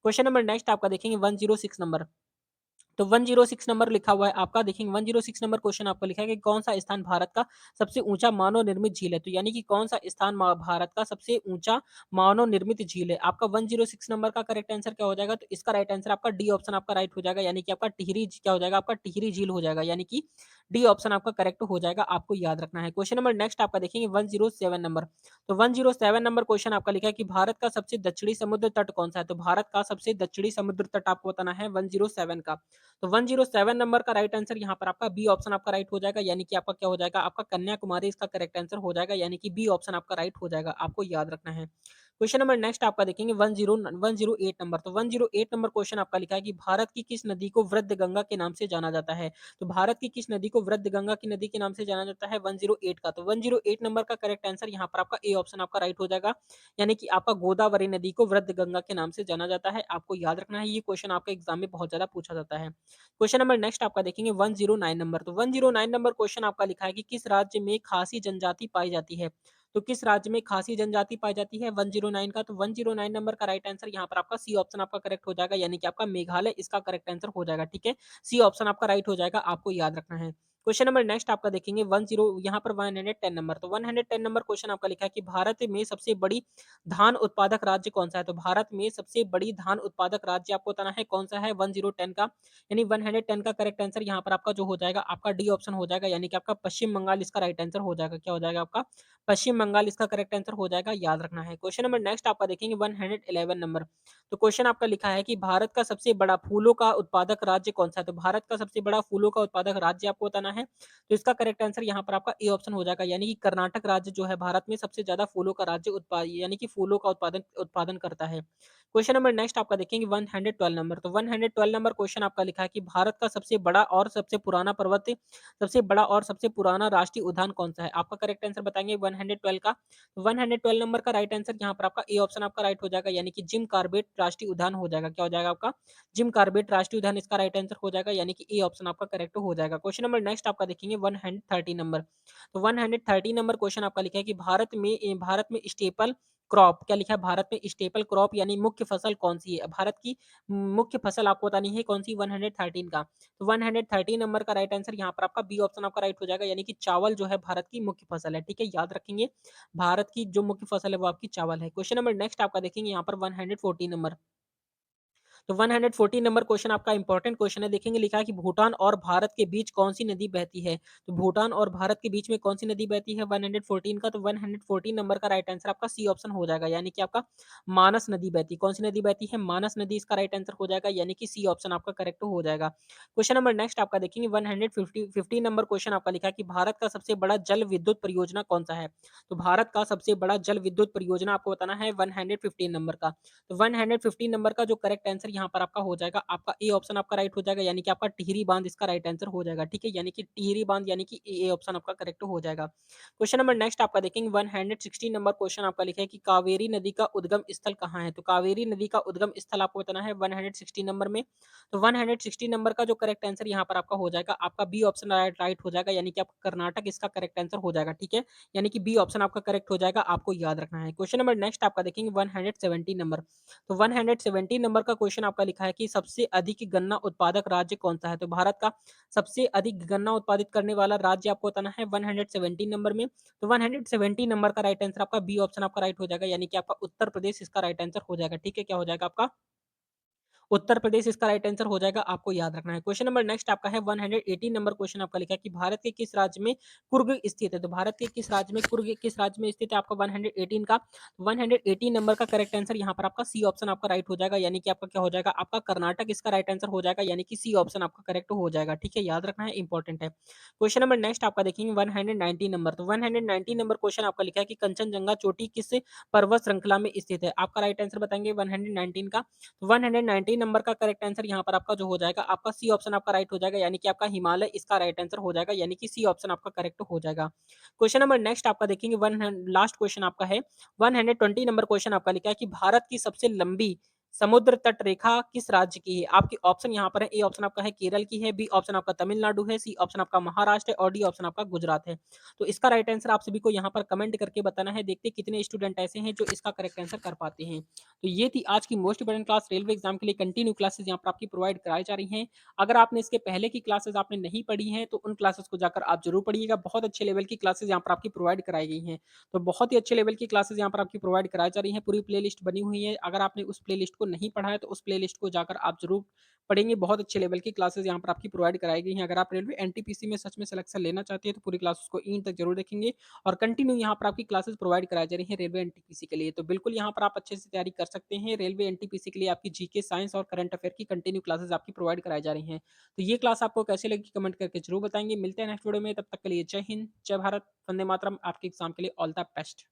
क्वेश्चन नंबर नेक्स्ट आपका देखेंगे 106 नंबर। तो 106 नंबर लिखा हुआ है आपका देखेंगे 106 नंबर क्वेश्चन आपका लिखा है कि कौन सा स्थान भारत का सबसे ऊंचा मानव निर्मित झील है? तो यानी कि कौन सा स्थान भारत का सबसे ऊंचा मानव निर्मित झील है? आपका 106 नंबर का करेक्ट आंसर क्या हो जाएगा? तो इसका राइट आंसर आपका डी ऑप्शन आपका राइट हो जाएगा, यानी कि आपका क्या हो जाएगा? आपका टिहरी झील हो जाएगा, यानी कि डी ऑप्शन आपका करेक्ट हो जाएगा, आपको याद रखना है। क्वेश्चन नंबर नेक्स्ट आपका देखेंगे 107 नंबर। तो 107 नंबर क्वेश्चन आपका लिखा है कि भारत का सबसे दक्षिणी समुद्र तट कौन सा है? तो भारत का सबसे दक्षिणी समुद्र तट आपको बताना है 107 का। तो 107 नंबर का राइट आंसर यहाँ पर आपका बी ऑप्शन आपका राइट हो जाएगा, यानी कि आपका क्या हो जाएगा? आपका कन्याकुमारी इसका करेक्ट आंसर हो जाएगा, यानी कि बी ऑप्शन आपका राइट हो जाएगा, आपको याद रखना है। क्वेश्चन नंबर नेक्स्ट आपका देखेंगे 108 नंबर। तो 108 नंबर क्वेश्चन आपका लिखा है कि भारत की किस नदी को वृद्ध गंगा के नाम से जाना जाता है? तो भारत की किस नदी को वृद्ध गंगा की नदी के नाम से जाना जाता है 108 का? तो 108 नंबर का करेक्ट आंसर यहाँ पर आपका ए ऑप्शन आपका राइट हो जाएगा, यानी कि आपका गोदावरी नदी को वृद्ध गंगा के नाम से जाना जाता है, आपको याद रखना है। ये क्वेश्चन आपका एग्जाम में बहुत ज्यादा पूछा जाता है। क्वेश्चन नंबर नेक्स्ट आपका देखेंगे 109 नंबर। तो 109 नंबर क्वेश्चन आपका लिखा है कि किस राज्य में खासी जनजाति पाई जाती है? तो किस राज्य में खासी जनजाति पाई जाती है 109 का? तो 109 नंबर का राइट आंसर यहाँ पर आपका सी ऑप्शन आपका करेक्ट हो जाएगा, यानी कि आपका मेघालय इसका करेक्ट आंसर हो जाएगा, ठीक है। सी ऑप्शन आपका राइट हो जाएगा, आपको याद रखना है। क्वेश्चन नंबर नेक्स्ट आपका देखेंगे 110 नंबर। तो 110 नंबर क्वेश्चन आपका लिखा है कि भारत में सबसे बड़ी धान उत्पादक राज्य कौन सा है? तो भारत में सबसे बड़ी धान उत्पादक राज्य आपको बताना है कौन सा है 110 का, यानी 110 का करेक्ट आंसर यहाँ पर आपका जो हो जाएगा आपका डी ऑप्शन हो जाएगा, यानी कि आपका पश्चिम बंगाल इसका राइट आंसर हो जाएगा। क्या हो जाएगा आपका? पश्चिम बंगाल इसका करेक्ट आंसर हो जाएगा, याद रखना है। क्वेश्चन नंबर नेक्स्ट आपका देखेंगे 111 नंबर। तो क्वेश्चन आपका लिखा है कि भारत का सबसे बड़ा फूलों का उत्पादक राज्य कौन-सा है? तो भारत का सबसे बड़ा फूलों का उत्पादक राज्य आपको बताना है। तो इसका करेक्ट आंसर यहाँ पर आपका ए ऑप्शन हो जाएगा, यानी कि कर्नाटक राज्य जो है भारत में सबसे ज़्यादा फूलों का राज्य यानी कि फूलों का उत्पादन उत्पादन करता है। क्वेश्चन नंबर नेक्स्ट आपका देखेंगे 112 नंबर। तो 112 नंबर क्वेश्चन आपका लिखा है कि भारत का सबसे बड़ा और सबसे पुराना पर्वत सबसे बड़ा और सबसे पुराना राष्ट्रीय उद्यान कौन-सा है? आपका करेक्ट आंसर बताएँगे 112 का। 112 नंबर का राइट आंसर यहाँ पर आपका ए ऑप्शन आपका राइट हो जाएगा, यानी कि जिम कॉर्बेट राष्ट्रीय उद्यान हो जाएगा। क्या हो जाएगा आपका? जिम कॉर्बेट राष्ट्रीय उद्यान इसका राइट आंसर हो जाएगा, यानी कि ए ऑप्शन आपका करेक्ट हो जाएगा। क्वेश्चन नंबर नेक्स्ट आपका देखेंगे 130 नंबर। तो 130 नंबर क्वेश्चन आपका लिखा है कि भारत में स्टेपल क्रॉप क्या लिखा है? भारत में स्टेपल क्रॉप यानी मुख्य फसल कौन-सी है? भारत की मुख्य फसल आपको बतानी है कौन-सी 113 का। तो 130 नंबर का राइट आंसर यहाँ पर आपका बी ऑप्शन आपका राइट हो जाएगा, यानी कि चावल जो है भारत की मुख्य फसल है। ठीक है, याद रखेंगे। भारत की जो मुख्य फसल है वो आपकी चावल है। क्वेश्चन नंबर नेक्स्ट आपका देखेंगे यहाँ पर 114 नंबर। तो 114 नंबर क्वेश्चन आपका इंपॉर्टेंट क्वेश्चन है। देखेंगे लिखा है कि भूटान और भारत के बीच कौन-सी नदी बहती है? तो भूटान और भारत के बीच में कौन-सी नदी बहती है 114 का? तो 114 नंबर का राइट आंसर आपका सी ऑप्शन हो जाएगा, यानी कि आपका मानस नदी बहती है। कौन-सी नदी बहती है? मानस नदी इसका राइट आंसर हो जाएगा, यानी कि सी ऑप्शन आपका करेक्ट हो जाएगा। क्वेश्चन नंबर नेक्स्ट आपका देखेंगे 150 नंबर क्वेश्चन आपका लिखा है कि भारत का सबसे बड़ा जल विद्युत परियोजना कौन-सा है? तो भारत का सबसे बड़ा जल विद्युत परियोजना आपको बताना है 115 नंबर का। तो 115 नंबर का जो करेक्ट आंसर यहाँ पर आपका हो जाएगा, आपका ए ऑप्शन आपका राइट हो जाएगा, यानी कि आपका टिहरी बांध इसका राइट आंसर हो जाएगा। ठीक है, यानी कि टिहरी बांध यानी कि ए ऑप्शन आपका करेक्ट हो जाएगा। क्वेश्चन नंबर नेक्स्ट आपका देखेंगे 116 नंबर क्वेश्चन आपका लिखा है कि कावेरी नदी का उद्गम स्थल कहाँ है? तो कावेरी नदी का उद्गम स्थल आपको बताना है 116 नंबर में। तो 116 नंबर का जो करेक्ट आंसर यहाँ पर आपका हो जाएगा, आपका बी ऑप्शन राइट हो जाएगा, यानी कि आपका कर्नाटक इसका करेक्ट आंसर हो जाएगा। ठीक है, यानी कि बी ऑप्शन आपका करेक्ट हो जाएगा, आपको याद रखना है। क्वेश्चन नंबर नेक्स्ट आपका देखेंगे 170 नंबर। तो 170 नंबर का क्वेश्चन आपका लिखा है कि सबसे अधिक गन्ना उत्पादक राज्य कौन-सा है? तो भारत का सबसे अधिक गन्ना उत्पादित करने वाला राज्य आपको बताना है 170 नंबर में। तो 170 नंबर का राइट आंसर आपका बी ऑप्शन आपका राइट हो जाएगा, यानी कि आपका उत्तर प्रदेश इसका राइट आंसर हो जाएगा। ठीक है, क्या हो जाएगा आपका? उत्तर प्रदेश इसका राइट आंसर हो जाएगा, आपको याद रखना है। क्वेश्चन नंबर नेक्स्ट आपका है 118 नंबर क्वेश्चन आपका लिखा है कि भारत के किस राज्य में कुर्ग स्थित है? तो भारत के किस राज्य में कुर्ग किस राज्य में स्थित है आपका 118 का? 118 नंबर का करेक्ट आंसर यहाँ पर आपका सी ऑप्शन आपका राइट हो जाएगा, यानी कि आपका क्या हो जाएगा? आपका कर्नाटक इसका राइट आंसर हो जाएगा, यानी कि सी ऑप्शन आपका करेक्ट हो जाएगा। ठीक है, याद रखना है, इंपॉर्टेंट है। क्वेश्चन नंबर नेक्स्ट आपका देखेंगे 190 नंबर। तो 190 नंबर क्वेश्चन आपका लिखा है कि कंचनजंगा चोटी किस पर्वत श्रृंखला में स्थित है? आपका राइट आंसर बताएंगे 119 का। 119 नंबर का करेक्ट आंसर यहाँ पर आपका जो हो जाएगा, आपका सी ऑप्शन आपका राइट हो जाएगा, यानी कि आपका हिमालय इसका राइट आंसर हो जाएगा, यानी कि सी ऑप्शन आपका करेक्ट हो जाएगा। क्वेश्चन नंबर नेक्स्ट आपका देखेंगे लास्ट क्वेश्चन आपका है 120 नंबर क्वेश्चन आपका लिखा है कि भारत की सबसे लंबी समुद्र तट रेखा किस राज्य की है? आपके ऑप्शन यहाँ पर है, ए ऑप्शन आपका है केरल की है, बी ऑप्शन आपका तमिलनाडु है, सी ऑप्शन आपका महाराष्ट्र है और डी ऑप्शन आपका गुजरात है। तो इसका राइट आंसर आप सभी को यहाँ पर कमेंट करके बताना है। देखते हैं कितने स्टूडेंट ऐसे हैं जो इसका करेक्ट आंसर कर पाते हैं। तो ये थी आज की most important class. Railway exam के लिए कंटिन्यू क्लासेस यहाँ पर आपकी प्रोवाइड कराई जा रही हैं। अगर आपने इसके पहले की क्लासेस आपने नहीं पढ़ी हैं तो उन क्लासेस को जाकर आप जरूर पढ़िएगा। बहुत अच्छे लेवल की क्लासेस यहाँ पर आपकी प्रोवाइड कराई गई हैं। तो बहुत ही अच्छे लेवल की क्लासेस यहाँ पर आपकी प्रोवाइड कराई जा रही हैं। पूरी प्ले बनी हुई है। अगर आपने उस प्ले को नहीं पढ़ा है तो उस प्ले को जाकर आप जरूर पढ़ेंगे। बहुत अच्छे लेवल की क्लासेस यहाँ पर आपकी प्रोवाइड कराई गई हैं। अगर आप रेलवे एनटीपीसी में सच में सिलेक्शन लेना चाहते हैं तो पूरी क्लासेस को इन तक जरूर देखेंगे और कंटिन्यू यहाँ पर आपकी क्लासेस प्रोवाइड कराई जा रही हैं रेलवे एनटीपीसी के लिए। तो बिल्कुल यहाँ पर आप अच्छे से तैयारी कर सकते हैं। रेलवे एनटीपीसी के लिए आपकी जीके, साइंस और करंट अफेयर की कंटिन्यू क्लासेस आपकी प्रोवाइड कराई जा रही हैं। तो ये क्लास आपको कैसी लगी कमेंट करके जरूर बताएंगे। मिलते हैं नेक्स्ट वीडियो में, तब तक के लिए जय हिंद, जय भारत, वंदे मातरम। आपके एग्जाम के लिए ऑल द बेस्ट।